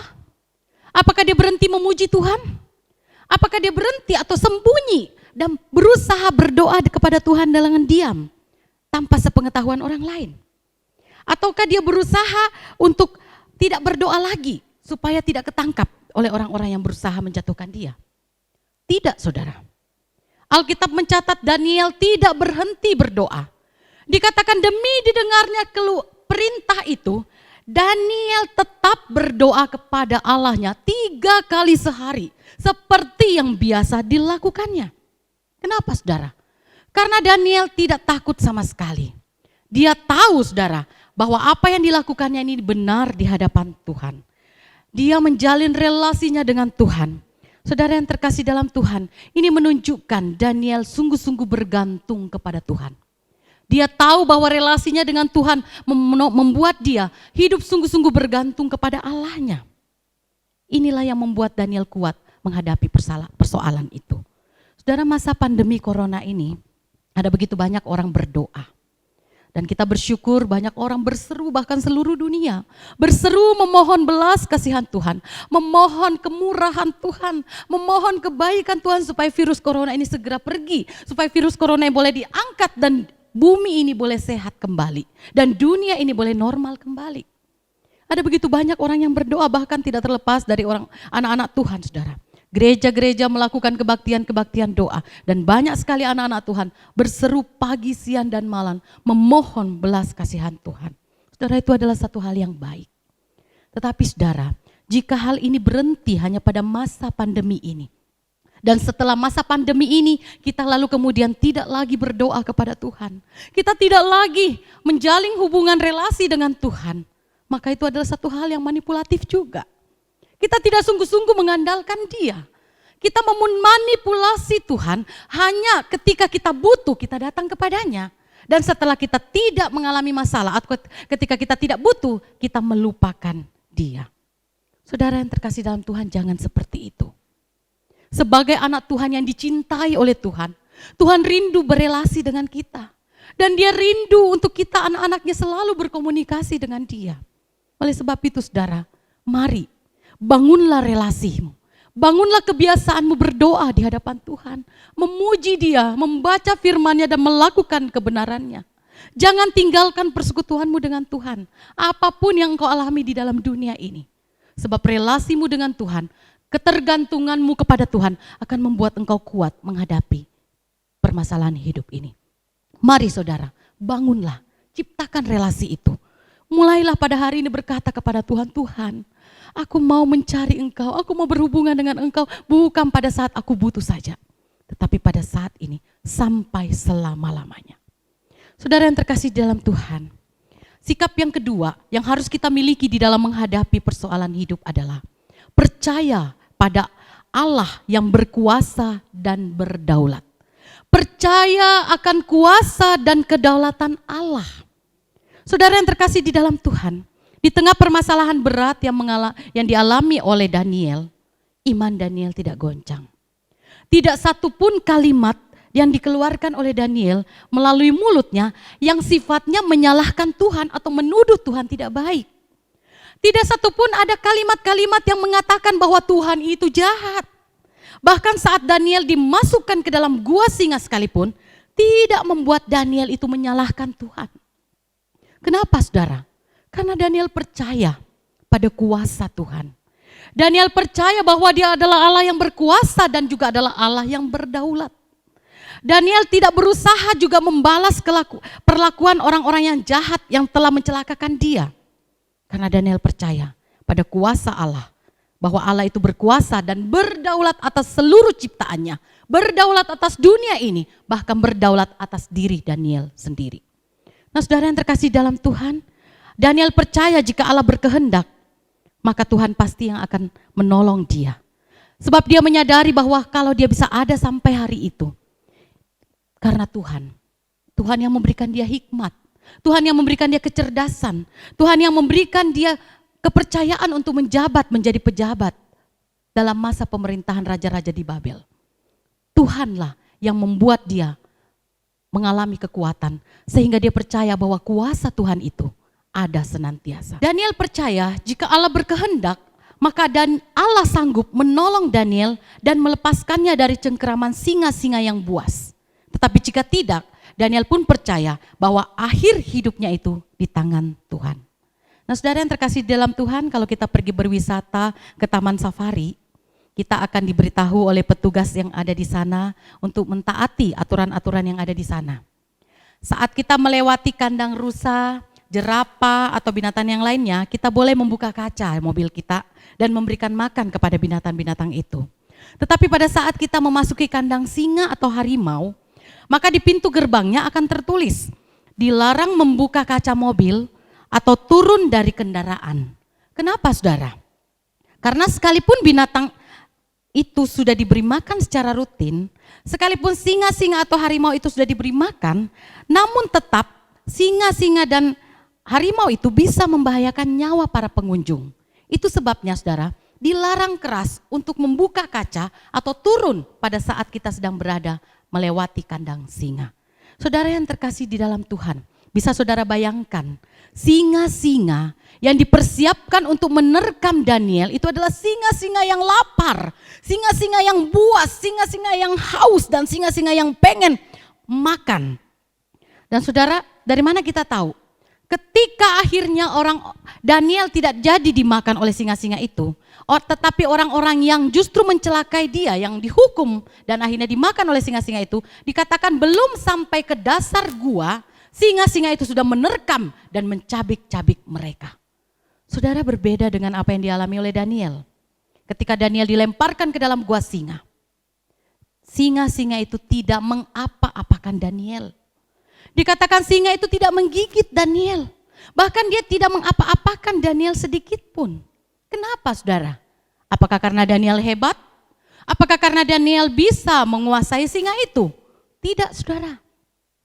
Apakah dia berhenti memuji Tuhan? Apakah dia berhenti atau sembunyi dan berusaha berdoa kepada Tuhan dengan diam tanpa sepengetahuan orang lain? Ataukah dia berusaha untuk tidak berdoa lagi supaya tidak ketangkap oleh orang-orang yang berusaha menjatuhkan dia? Tidak, saudara. Alkitab mencatat Daniel tidak berhenti berdoa. Dikatakan demi didengarnya perintah itu, Daniel tetap berdoa kepada Allahnya 3 kali sehari, seperti yang biasa dilakukannya. Kenapa, saudara? Karena Daniel tidak takut sama sekali. Dia tahu, saudara, bahwa apa yang dilakukannya ini benar di hadapan Tuhan. Dia menjalin relasinya dengan Tuhan. Saudara yang terkasih dalam Tuhan, ini menunjukkan Daniel sungguh-sungguh bergantung kepada Tuhan. Dia tahu bahwa relasinya dengan Tuhan membuat dia hidup sungguh-sungguh bergantung kepada Allahnya. Inilah yang membuat Daniel kuat menghadapi persoalan itu. Saudara, masa pandemi corona ini ada begitu banyak orang berdoa. Dan kita bersyukur banyak orang berseru, bahkan seluruh dunia berseru memohon belas kasihan Tuhan, memohon kemurahan Tuhan, memohon kebaikan Tuhan supaya virus corona ini segera pergi, supaya virus corona ini boleh diangkat dan bumi ini boleh sehat kembali dan dunia ini boleh normal kembali. Ada begitu banyak orang yang berdoa, bahkan tidak terlepas dari orang anak-anak Tuhan, saudara. Gereja-gereja melakukan kebaktian-kebaktian doa dan banyak sekali anak-anak Tuhan berseru pagi, siang dan malam memohon belas kasihan Tuhan. Saudara, itu adalah satu hal yang baik. Tetapi saudara, jika hal ini berhenti hanya pada masa pandemi ini, dan setelah masa pandemi ini kita lalu kemudian tidak lagi berdoa kepada Tuhan, kita tidak lagi menjalin hubungan relasi dengan Tuhan, maka itu adalah satu hal yang manipulatif juga. Kita tidak sungguh-sungguh mengandalkan Dia. Kita memanipulasi Tuhan hanya ketika kita butuh, kita datang kepadanya. Dan setelah kita tidak mengalami masalah atau ketika kita tidak butuh, kita melupakan Dia. Saudara yang terkasih dalam Tuhan, jangan seperti itu. Sebagai anak Tuhan yang dicintai oleh Tuhan, Tuhan rindu berelasi dengan kita. Dan Dia rindu untuk kita anak-anaknya selalu berkomunikasi dengan Dia. Oleh sebab itu saudara, mari bangunlah relasimu. Bangunlah kebiasaanmu berdoa di hadapan Tuhan. Memuji Dia, membaca firman-Nya dan melakukan kebenarannya. Jangan tinggalkan persekutuanmu dengan Tuhan. Apapun yang kau alami di dalam dunia ini. Sebab relasimu dengan Tuhan, ketergantunganmu kepada Tuhan akan membuat engkau kuat menghadapi permasalahan hidup ini. Mari saudara, bangunlah. ciptakan relasi itu. Mulailah pada hari ini berkata kepada Tuhan, Tuhan, aku mau mencari Engkau, aku mau berhubungan dengan Engkau, bukan pada saat aku butuh saja, tetapi pada saat ini sampai selama-lamanya. Saudara yang terkasih dalam Tuhan, sikap yang kedua yang harus kita miliki di dalam menghadapi persoalan hidup adalah percaya pada Allah yang berkuasa dan berdaulat. Percaya akan kuasa dan kedaulatan Allah. Saudara yang terkasih di dalam Tuhan, di tengah permasalahan berat yang dialami oleh Daniel, iman Daniel tidak goncang. Tidak satu pun kalimat yang dikeluarkan oleh Daniel melalui mulutnya yang sifatnya menyalahkan Tuhan atau menuduh Tuhan tidak baik. Tidak satu pun ada kalimat-kalimat yang mengatakan bahwa Tuhan itu jahat. Bahkan saat Daniel dimasukkan ke dalam gua singa sekalipun, tidak membuat Daniel itu menyalahkan Tuhan. Kenapa saudara? Karena Daniel percaya pada kuasa Tuhan. Daniel percaya bahwa dia adalah Allah yang berkuasa dan juga adalah Allah yang berdaulat. Daniel tidak berusaha juga membalas perlakuan orang-orang yang jahat yang telah mencelakakan dia. Karena Daniel percaya pada kuasa Allah. Bahwa Allah itu berkuasa dan berdaulat atas seluruh ciptaannya. Berdaulat atas dunia ini. Bahkan berdaulat atas diri Daniel sendiri. Nah saudara yang terkasih dalam Tuhan, Daniel percaya jika Allah berkehendak, maka Tuhan pasti yang akan menolong dia. Sebab dia menyadari bahwa kalau dia bisa ada sampai hari itu, karena Tuhan yang memberikan dia hikmat, Tuhan yang memberikan dia kecerdasan, Tuhan yang memberikan dia kepercayaan untuk menjabat menjadi pejabat dalam masa pemerintahan raja-raja di Babel. Tuhanlah yang membuat dia mengalami kekuatan sehingga dia percaya bahwa kuasa Tuhan itu ada senantiasa. Daniel percaya jika Allah berkehendak, maka Allah sanggup menolong Daniel dan melepaskannya dari cengkeraman singa-singa yang buas. Tetapi jika tidak, Daniel pun percaya bahwa akhir hidupnya itu di tangan Tuhan. Nah saudara yang terkasih dalam Tuhan, kalau kita pergi berwisata ke Taman Safari, kita akan diberitahu oleh petugas yang ada di sana untuk mentaati aturan-aturan yang ada di sana. Saat kita melewati kandang rusa, jerapah atau binatang yang lainnya, kita boleh membuka kaca mobil kita dan memberikan makan kepada binatang-binatang itu. Tetapi pada saat kita memasuki kandang singa atau harimau, maka di pintu gerbangnya akan tertulis, dilarang membuka kaca mobil atau turun dari kendaraan. Kenapa saudara? Karena sekalipun binatang itu sudah diberi makan secara rutin, sekalipun singa-singa atau harimau itu sudah diberi makan, namun tetap singa-singa dan harimau itu bisa membahayakan nyawa para pengunjung. Itu sebabnya saudara, dilarang keras untuk membuka kaca atau turun pada saat kita sedang berada melewati kandang singa. Saudara yang terkasih di dalam Tuhan, bisa saudara bayangkan, singa-singa yang dipersiapkan untuk menerkam Daniel itu adalah singa-singa yang lapar, singa-singa yang buas, singa-singa yang haus, dan singa-singa yang pengen makan. Dan saudara, dari mana kita tahu? Ketika akhirnya Daniel tidak jadi dimakan oleh singa-singa itu, tetapi orang-orang yang justru mencelakai dia, yang dihukum dan akhirnya dimakan oleh singa-singa itu, dikatakan belum sampai ke dasar gua, singa-singa itu sudah menerkam dan mencabik-cabik mereka. Saudara, berbeda dengan apa yang dialami oleh Daniel. Ketika Daniel dilemparkan ke dalam gua singa, singa-singa itu tidak mengapa-apakan Daniel. Dikatakan singa itu tidak menggigit Daniel. Bahkan dia tidak mengapa-apakan Daniel sedikit pun. Kenapa saudara? Apakah karena Daniel hebat? Apakah karena Daniel bisa menguasai singa itu? Tidak saudara.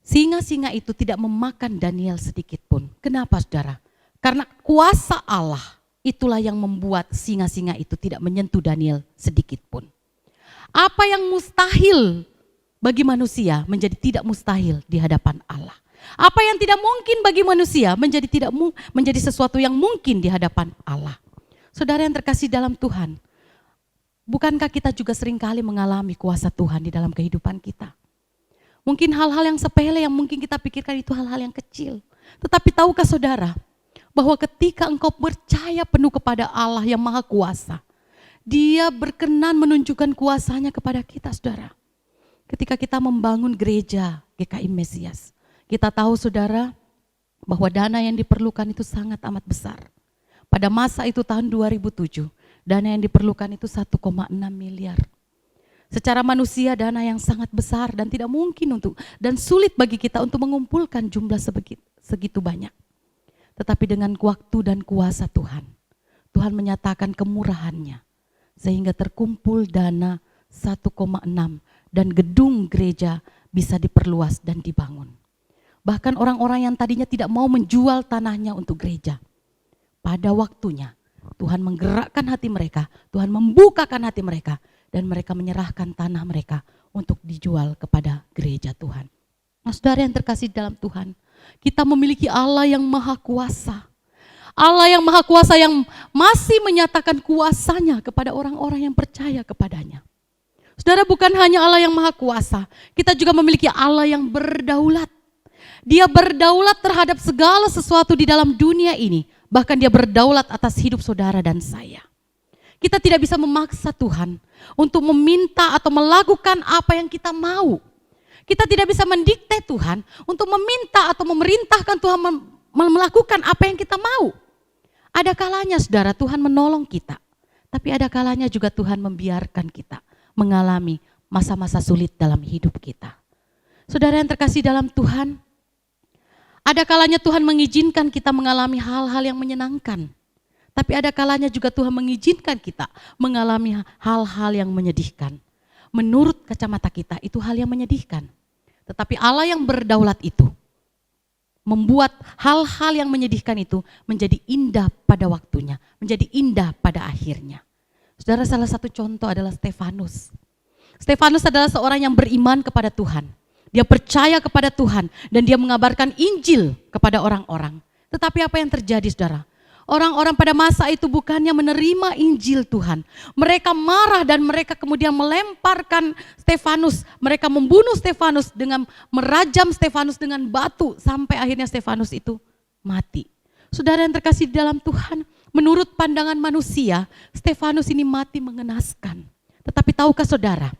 Singa-singa itu tidak memakan Daniel sedikit pun. Kenapa saudara? Karena kuasa Allah itulah yang membuat singa-singa itu tidak menyentuh Daniel sedikit pun. Apa yang mustahil bagi manusia menjadi tidak mustahil di hadapan Allah. Apa yang tidak mungkin bagi manusia menjadi sesuatu yang mungkin di hadapan Allah. Saudara yang terkasih dalam Tuhan, bukankah kita juga seringkali mengalami kuasa Tuhan di dalam kehidupan kita? Mungkin hal-hal yang sepele yang mungkin kita pikirkan itu hal-hal yang kecil. Tetapi tahukah saudara bahwa ketika engkau percaya penuh kepada Allah yang Maha Kuasa, Dia berkenan menunjukkan kuasanya kepada kita saudara. Ketika kita membangun gereja GKI Mesias, kita tahu saudara bahwa dana yang diperlukan itu sangat amat besar. Pada masa itu tahun 2007, dana yang diperlukan itu 1,6 miliar. Secara manusia dana yang sangat besar dan tidak mungkin dan sulit bagi kita untuk mengumpulkan jumlah segitu banyak. Tetapi dengan waktu dan kuasa Tuhan, Tuhan menyatakan kemurahannya sehingga terkumpul dana 1,6 dan gedung gereja bisa diperluas dan dibangun. Bahkan orang-orang yang tadinya tidak mau menjual tanahnya untuk gereja, pada waktunya Tuhan menggerakkan hati mereka, Tuhan membukakan hati mereka, dan mereka menyerahkan tanah mereka untuk dijual kepada gereja Tuhan. Nah, saudara yang terkasih dalam Tuhan, kita memiliki Allah yang maha kuasa. Allah yang maha kuasa yang masih menyatakan kuasanya kepada orang-orang yang percaya kepadanya. Saudara, bukan hanya Allah yang maha kuasa, kita juga memiliki Allah yang berdaulat. Dia berdaulat terhadap segala sesuatu di dalam dunia ini. Bahkan dia berdaulat atas hidup saudara dan saya. Kita tidak bisa memaksa Tuhan untuk meminta atau melakukan apa yang kita mau. Kita tidak bisa mendikte Tuhan untuk meminta atau memerintahkan Tuhan melakukan apa yang kita mau. Ada kalanya saudara Tuhan menolong kita, tapi ada kalanya juga Tuhan membiarkan kita mengalami masa-masa sulit dalam hidup kita. Saudara yang terkasih dalam Tuhan, ada kalanya Tuhan mengizinkan kita mengalami hal-hal yang menyenangkan. Tapi ada kalanya juga Tuhan mengizinkan kita mengalami hal-hal yang menyedihkan. Menurut kacamata kita itu hal yang menyedihkan. Tetapi Allah yang berdaulat itu membuat hal-hal yang menyedihkan itu menjadi indah pada waktunya, menjadi indah pada akhirnya. Saudara, salah satu contoh adalah Stefanus. Stefanus adalah seorang yang beriman kepada Tuhan. Dia percaya kepada Tuhan dan dia mengabarkan Injil kepada orang-orang. Tetapi apa yang terjadi saudara? Orang-orang pada masa itu bukannya menerima Injil Tuhan. Mereka marah dan mereka kemudian melemparkan Stefanus. Mereka membunuh Stefanus dengan merajam Stefanus dengan batu sampai akhirnya Stefanus itu mati. Saudara yang terkasih di dalam Tuhan, menurut pandangan manusia, Stefanus ini mati mengenaskan. Tetapi tahukah saudara,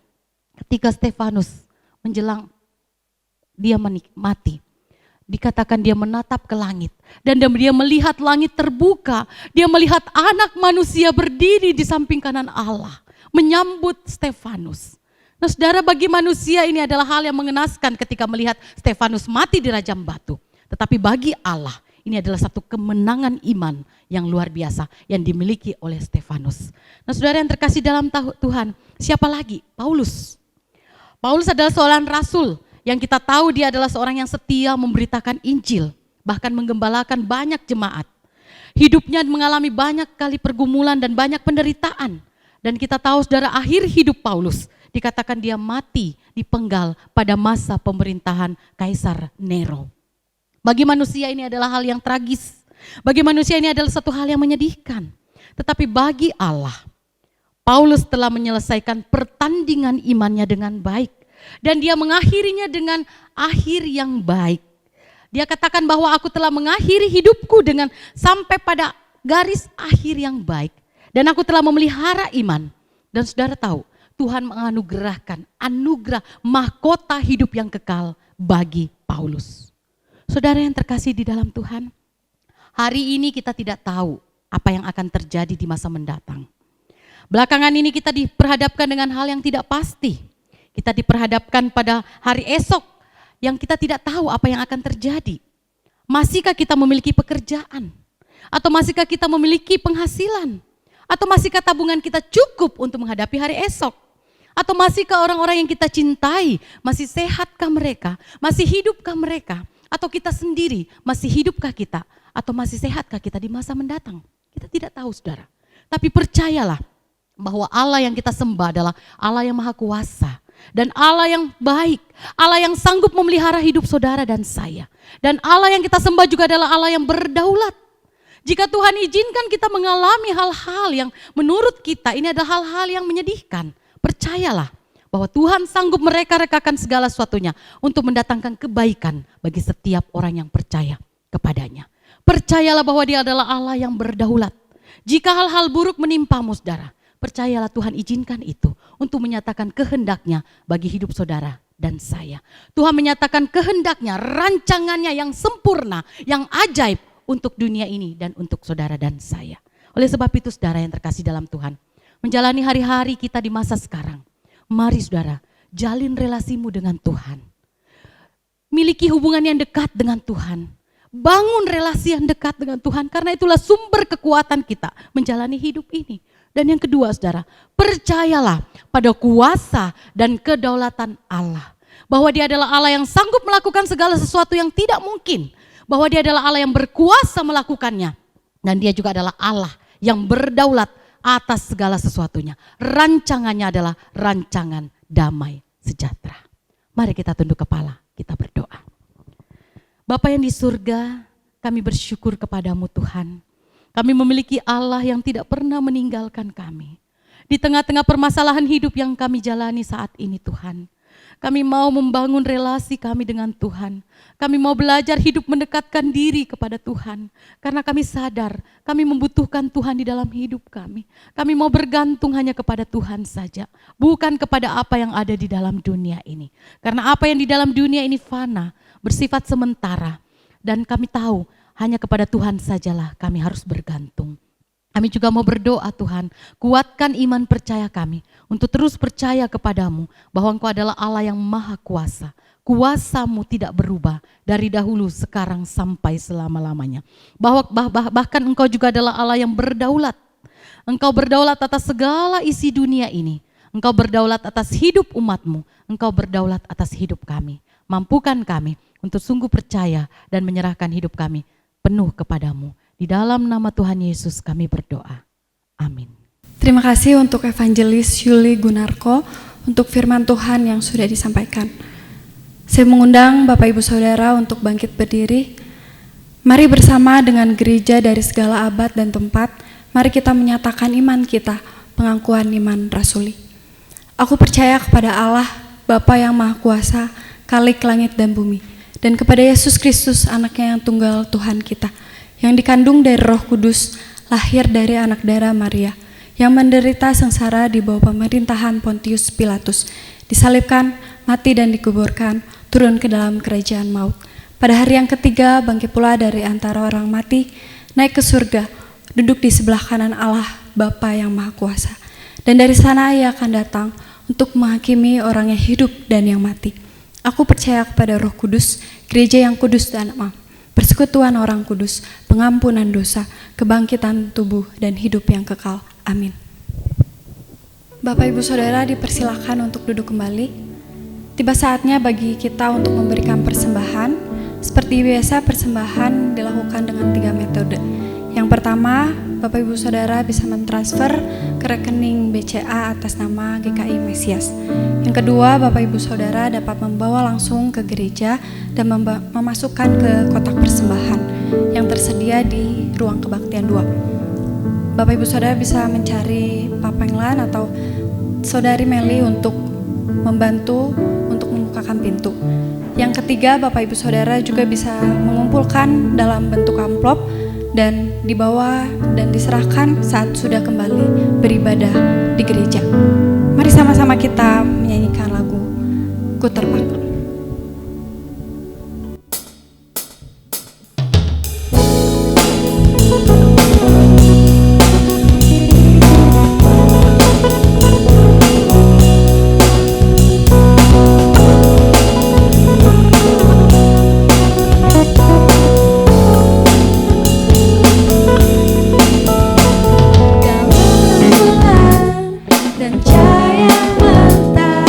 ketika Stefanus menjelang dia mati, dikatakan dia menatap ke langit dan dia melihat langit terbuka. Dia melihat anak manusia berdiri di samping kanan Allah menyambut Stefanus. Nah saudara, bagi manusia ini adalah hal yang mengenaskan ketika melihat Stefanus mati di rajam batu. Tetapi bagi Allah ini adalah satu kemenangan iman yang luar biasa yang dimiliki oleh Stefanus. Nah saudara yang terkasih dalam Tuhan, siapa lagi? Paulus. Paulus adalah seorang rasul yang kita tahu dia adalah seorang yang setia memberitakan Injil, bahkan menggembalakan banyak jemaat. Hidupnya mengalami banyak kali pergumulan dan banyak penderitaan. Dan kita tahu saudara, akhir hidup Paulus dikatakan dia mati dipenggal pada masa pemerintahan Kaisar Nero. Bagi manusia ini adalah hal yang tragis. Bagi manusia ini adalah satu hal yang menyedihkan. Tetapi bagi Allah, Paulus telah menyelesaikan pertandingan imannya dengan baik. Dan dia mengakhirinya dengan akhir yang baik. Dia katakan bahwa aku telah mengakhiri hidupku dengan sampai pada garis akhir yang baik. Dan aku telah memelihara iman. Dan saudara tahu, Tuhan menganugerahkan anugerah mahkota hidup yang kekal bagi Paulus. Saudara yang terkasih di dalam Tuhan, hari ini kita tidak tahu apa yang akan terjadi di masa mendatang. Belakangan ini kita diperhadapkan dengan hal yang tidak pasti. Kita diperhadapkan pada hari esok yang kita tidak tahu apa yang akan terjadi. Masihkah kita memiliki pekerjaan? Atau masihkah kita memiliki penghasilan? Atau masihkah tabungan kita cukup untuk menghadapi hari esok? Atau masihkah orang-orang yang kita cintai, masih sehatkah mereka? Masih hidupkah mereka? Atau kita sendiri, masih hidupkah kita? Atau masih sehatkah kita di masa mendatang? Kita tidak tahu saudara. Tapi percayalah bahwa Allah yang kita sembah adalah Allah yang maha kuasa. Dan Allah yang baik, Allah yang sanggup memelihara hidup saudara dan saya. Dan Allah yang kita sembah juga adalah Allah yang berdaulat. Jika Tuhan izinkan kita mengalami hal-hal yang menurut kita ini adalah hal-hal yang menyedihkan, percayalah bahwa Tuhan sanggup mereka-rekakan segala sesuatunya untuk mendatangkan kebaikan bagi setiap orang yang percaya kepadanya. Percayalah bahwa Dia adalah Allah yang berdaulat. Jika hal-hal buruk menimpamu saudara, percayalah Tuhan izinkan itu untuk menyatakan kehendaknya bagi hidup saudara dan saya. Tuhan menyatakan kehendaknya, rancangannya yang sempurna, yang ajaib untuk dunia ini dan untuk saudara dan saya. Oleh sebab itu saudara yang terkasih dalam Tuhan, menjalani hari-hari kita di masa sekarang, mari saudara, jalin relasimu dengan Tuhan. Miliki hubungan yang dekat dengan Tuhan. Bangun relasi yang dekat dengan Tuhan, karena itulah sumber kekuatan kita menjalani hidup ini. Dan yang kedua saudara, percayalah pada kuasa dan kedaulatan Allah. Bahwa Dia adalah Allah yang sanggup melakukan segala sesuatu yang tidak mungkin. Bahwa Dia adalah Allah yang berkuasa melakukannya. Dan Dia juga adalah Allah yang berdaulat atas segala sesuatunya. Rancangannya adalah rancangan damai sejahtera. Mari kita tunduk kepala, kita berdoa. Bapa yang di surga, kami bersyukur kepadamu Tuhan. Kami memiliki Allah yang tidak pernah meninggalkan kami. Di tengah-tengah permasalahan hidup yang kami jalani saat ini Tuhan. Kami mau membangun relasi kami dengan Tuhan. Kami mau belajar hidup mendekatkan diri kepada Tuhan. Karena kami sadar kami membutuhkan Tuhan di dalam hidup kami. Kami mau bergantung hanya kepada Tuhan saja. Bukan kepada apa yang ada di dalam dunia ini. Karena apa yang di dalam dunia ini fana, bersifat sementara. Dan kami tahu hanya kepada Tuhan sajalah kami harus bergantung. Kami juga mau berdoa Tuhan, kuatkan iman percaya kami untuk terus percaya kepadamu bahwa Engkau adalah Allah yang maha kuasa. Kuasamu tidak berubah dari dahulu, sekarang sampai selama-lamanya. Bahkan Engkau juga adalah Allah yang berdaulat. Engkau berdaulat atas segala isi dunia ini. Engkau berdaulat atas hidup umatmu. Engkau berdaulat atas hidup kami. Mampukan kami untuk sungguh percaya dan menyerahkan hidup kami penuh kepadamu. Di dalam nama Tuhan Yesus kami berdoa. Amin. Terima kasih untuk Evangelis Yuli Gunarko untuk firman Tuhan yang sudah disampaikan. Saya mengundang Bapak Ibu Saudara untuk bangkit berdiri. Mari bersama dengan gereja dari segala abad dan tempat, mari kita menyatakan iman kita, pengakuan iman rasuli. Aku percaya kepada Allah, Bapa yang Maha Kuasa, Khalik langit dan bumi, dan kepada Yesus Kristus, anaknya yang tunggal Tuhan kita, yang dikandung dari Roh Kudus, lahir dari anak darah Maria, yang menderita sengsara di bawah pemerintahan Pontius Pilatus, disalibkan, mati dan dikuburkan, turun ke dalam kerajaan maut. Pada hari yang ketiga bangkit pula dari antara orang mati, naik ke surga, duduk di sebelah kanan Allah Bapa yang Maha Kuasa. Dan dari sana Ia akan datang untuk menghakimi orang yang hidup dan yang mati. Aku percaya kepada Roh Kudus, gereja yang kudus dan aman, persekutuan orang kudus, pengampunan dosa, kebangkitan tubuh, dan hidup yang kekal. Amin. Bapak Ibu Saudara dipersilakan untuk duduk kembali. Tiba saatnya bagi kita untuk memberikan persembahan. Seperti biasa persembahan dilakukan dengan 3 metode. Yang pertama, Bapak Ibu Saudara bisa mentransfer ke rekening BCA atas nama GKI Mesias. Yang kedua, Bapak Ibu Saudara dapat membawa langsung ke gereja dan memasukkan ke kotak persembahan yang tersedia di ruang kebaktian 2. Bapak Ibu Saudara bisa mencari Pak Penglan atau Saudari Meli untuk membantu untuk membukakan pintu. Yang ketiga, Bapak Ibu Saudara juga bisa mengumpulkan dalam bentuk amplop dan dibawa dan diserahkan saat sudah kembali beribadah di gereja. Mari sama-sama kita menyanyikan lagu Ku Terpaku. Dan cahaya matahari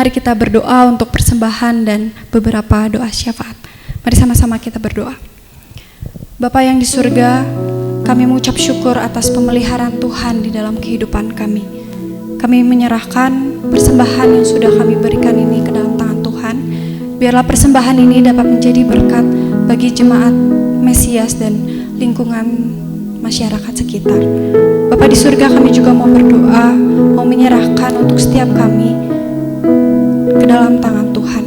mari kita berdoa untuk persembahan dan beberapa doa syafaat. Mari sama-sama kita berdoa. Bapa yang di surga, kami mengucap syukur atas pemeliharaan Tuhan di dalam kehidupan kami. Kami menyerahkan persembahan yang sudah kami berikan ini ke dalam tangan Tuhan. Biarlah persembahan ini dapat menjadi berkat bagi jemaat Mesias dan lingkungan masyarakat sekitar. Bapa di surga, kami juga mau berdoa, mau menyerahkan untuk setiap kami ke dalam tangan Tuhan.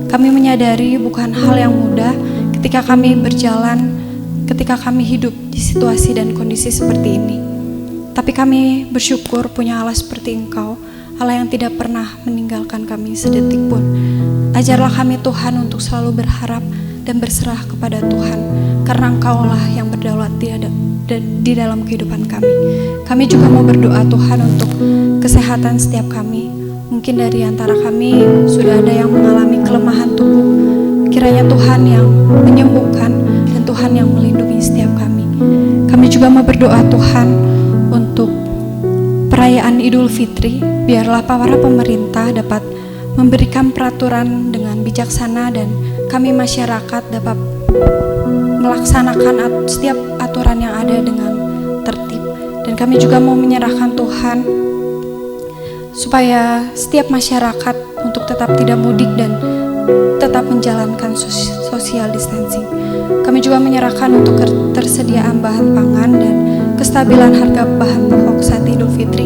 Kami menyadari bukan hal yang mudah ketika kami berjalan, ketika kami hidup di situasi dan kondisi seperti ini. Tapi kami bersyukur punya Allah seperti Engkau, Allah yang tidak pernah meninggalkan kami sedetik pun. Ajarlah kami Tuhan untuk selalu berharap dan berserah kepada Tuhan, karena Engkaulah yang berdaulat di dalam kehidupan kami. Kami juga mau berdoa Tuhan untuk kesehatan setiap kami. Mungkin dari antara kami sudah ada yang mengalami kelemahan tubuh. Kiranya Tuhan yang menyembuhkan dan Tuhan yang melindungi setiap kami. Kami juga mau berdoa Tuhan untuk perayaan Idul Fitri. Biarlah para pemerintah dapat memberikan peraturan dengan bijaksana dan kami masyarakat dapat melaksanakan setiap aturan yang ada dengan tertib. Dan kami juga mau menyerahkan Tuhan supaya setiap masyarakat untuk tetap tidak mudik dan tetap menjalankan social distancing. Kami juga menyerahkan untuk ketersediaan bahan pangan dan kestabilan harga bahan pokok saat Idul Fitri.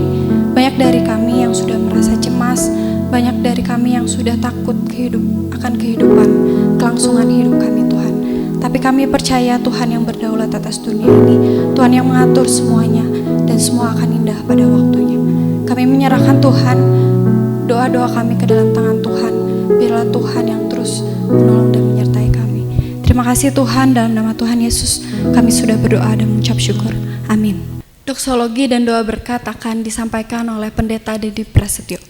Banyak dari kami yang sudah merasa cemas, banyak dari kami yang sudah takut akan kehidupan, kelangsungan hidup kami Tuhan. Tapi kami percaya Tuhan yang berdaulat atas dunia ini, Tuhan yang mengatur semuanya, dan semua akan indah pada waktunya. Kami menyerahkan Tuhan, doa-doa kami ke dalam tangan Tuhan. Biarlah Tuhan yang terus menolong dan menyertai kami. Terima kasih Tuhan, dalam nama Tuhan Yesus kami sudah berdoa dan mengucap syukur. Amin. Doksologi dan doa berkat akan disampaikan oleh Pendeta Dedi Prasetyo.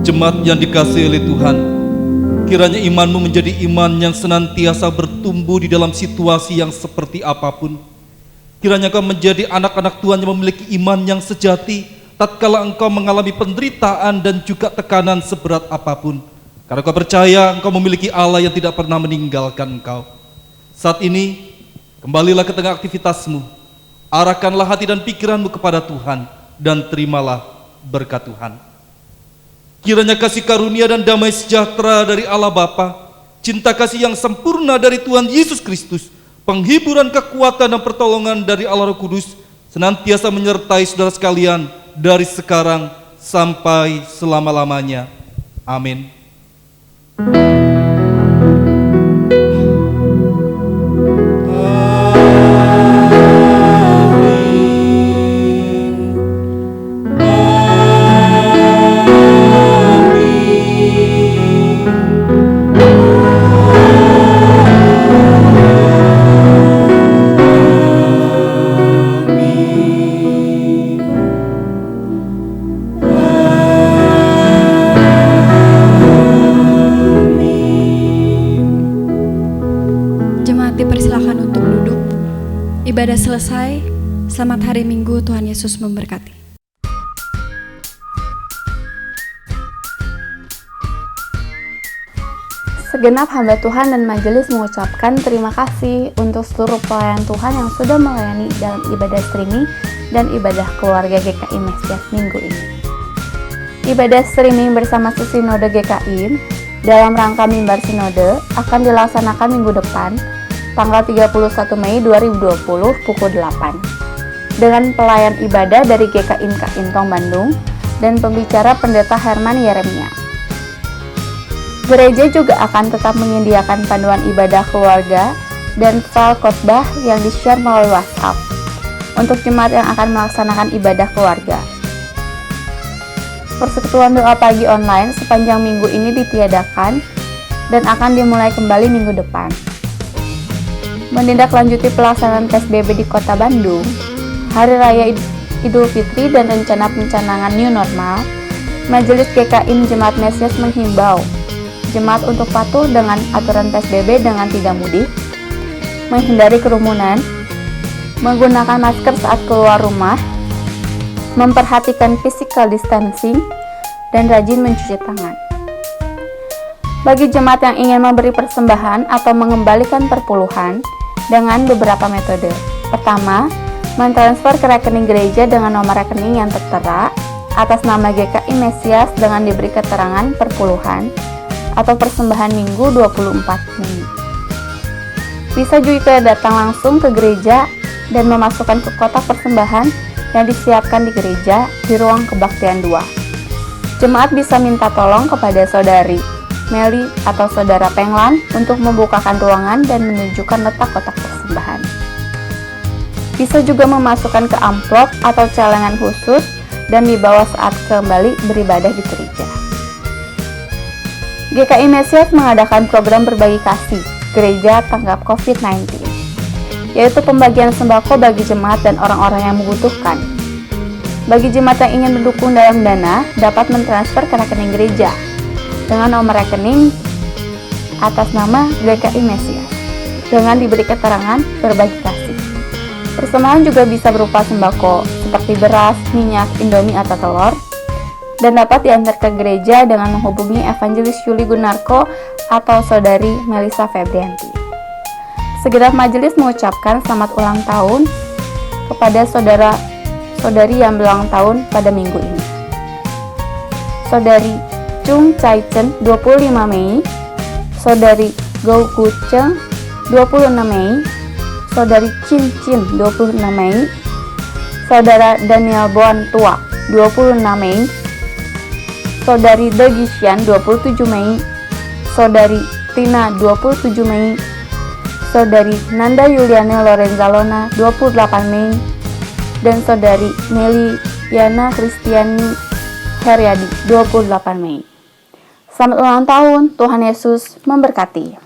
Jemaat yang dikasihi oleh Tuhan, kiranya imanmu menjadi iman yang senantiasa bertumbuh di dalam situasi yang seperti apapun. Kiranya kau menjadi anak-anak Tuhan yang memiliki iman yang sejati tatkala engkau mengalami penderitaan dan juga tekanan seberat apapun. Karena kau percaya engkau memiliki Allah yang tidak pernah meninggalkan engkau. Saat ini, kembalilah ke tengah aktivitasmu. Arahkanlah hati dan pikiranmu kepada Tuhan dan terimalah berkat Tuhan. Kiranya kasih karunia dan damai sejahtera dari Allah Bapa, cinta kasih yang sempurna dari Tuhan Yesus Kristus, penghiburan, kekuatan dan pertolongan dari Allah Roh Kudus senantiasa menyertai saudara sekalian dari sekarang sampai selama-lamanya. Amin. Jemaat dipersilakan untuk duduk. Ibadah selesai. Selamat hari Minggu, Tuhan Yesus memberkati. Segenap hamba Tuhan dan majelis mengucapkan terima kasih untuk seluruh pelayan Tuhan yang sudah melayani dalam ibadah streaming dan ibadah keluarga GKI Mesias minggu ini. Ibadah streaming bersama Sinode GKI dalam rangka mimbar sinode akan dilaksanakan minggu depan, tanggal 31 Mei 2020 pukul 8, dengan pelayan ibadah dari GKI Intong Bandung dan pembicara Pendeta Herman Yeremia. Gereja juga akan tetap menyediakan panduan ibadah keluarga dan file khotbah yang di-share melalui WhatsApp untuk jemaat yang akan melaksanakan ibadah keluarga. Persekutuan doa pagi online sepanjang minggu ini ditiadakan dan akan dimulai kembali minggu depan. Menindaklanjuti pelaksanaan PSBB di Kota Bandung, Hari Raya Idul Fitri dan rencana pencanangan new normal, Majelis GKI Jemaat Mesias menghimbau jemaat untuk patuh dengan aturan PSBB dengan tidak mudik, menghindari kerumunan, menggunakan masker saat keluar rumah, memperhatikan physical distancing, dan rajin mencuci tangan. Bagi jemaat yang ingin memberi persembahan atau mengembalikan perpuluhan dengan beberapa metode. Pertama, mentransfer ke rekening gereja dengan nomor rekening yang tertera atas nama GKI Mesias dengan diberi keterangan perpuluhan atau persembahan Minggu 24 Mei. Bisa juga datang langsung ke gereja dan memasukkan ke kotak persembahan yang disiapkan di gereja di ruang kebaktian 2. Jemaat bisa minta tolong kepada saudari Meli atau saudara Penglan untuk membukakan ruangan dan menunjukkan letak kotak persembahan. Bisa juga memasukkan ke amplop atau celengan khusus dan dibawa saat kembali beribadah di gereja. GKI Mesias mengadakan program berbagi kasih Gereja Tanggap COVID-19, yaitu pembagian sembako bagi jemaat dan orang-orang yang membutuhkan. Bagi jemaat yang ingin mendukung dalam dana, dapat mentransfer ke rekening gereja dengan nomor rekening atas nama GKI Mesias dengan diberi keterangan berbagi kasih. Persembahan juga bisa berupa sembako seperti beras, minyak, indomie atau telur, dan dapat diantar ke gereja dengan menghubungi Evangelis Yuli Gunarko atau saudari Melisa Febrianti. Segenap majelis mengucapkan selamat ulang tahun kepada saudara-saudari yang berulang tahun pada minggu ini. Saudari Chung Chai Chen 25 Mei, saudari Gou Gu Cheng 26 Mei, saudari Chin Chin 26 Mei, saudara Daniel Boan Tua 26 Mei, saudari De Gishan 27 Mei, saudari Tina 27 Mei, saudari Nanda Yuliane Lorenzalona 28 Mei, dan saudari Meli Yana Kristiani Heriadi 28 Mei. Selamat ulang tahun, Tuhan Yesus memberkati.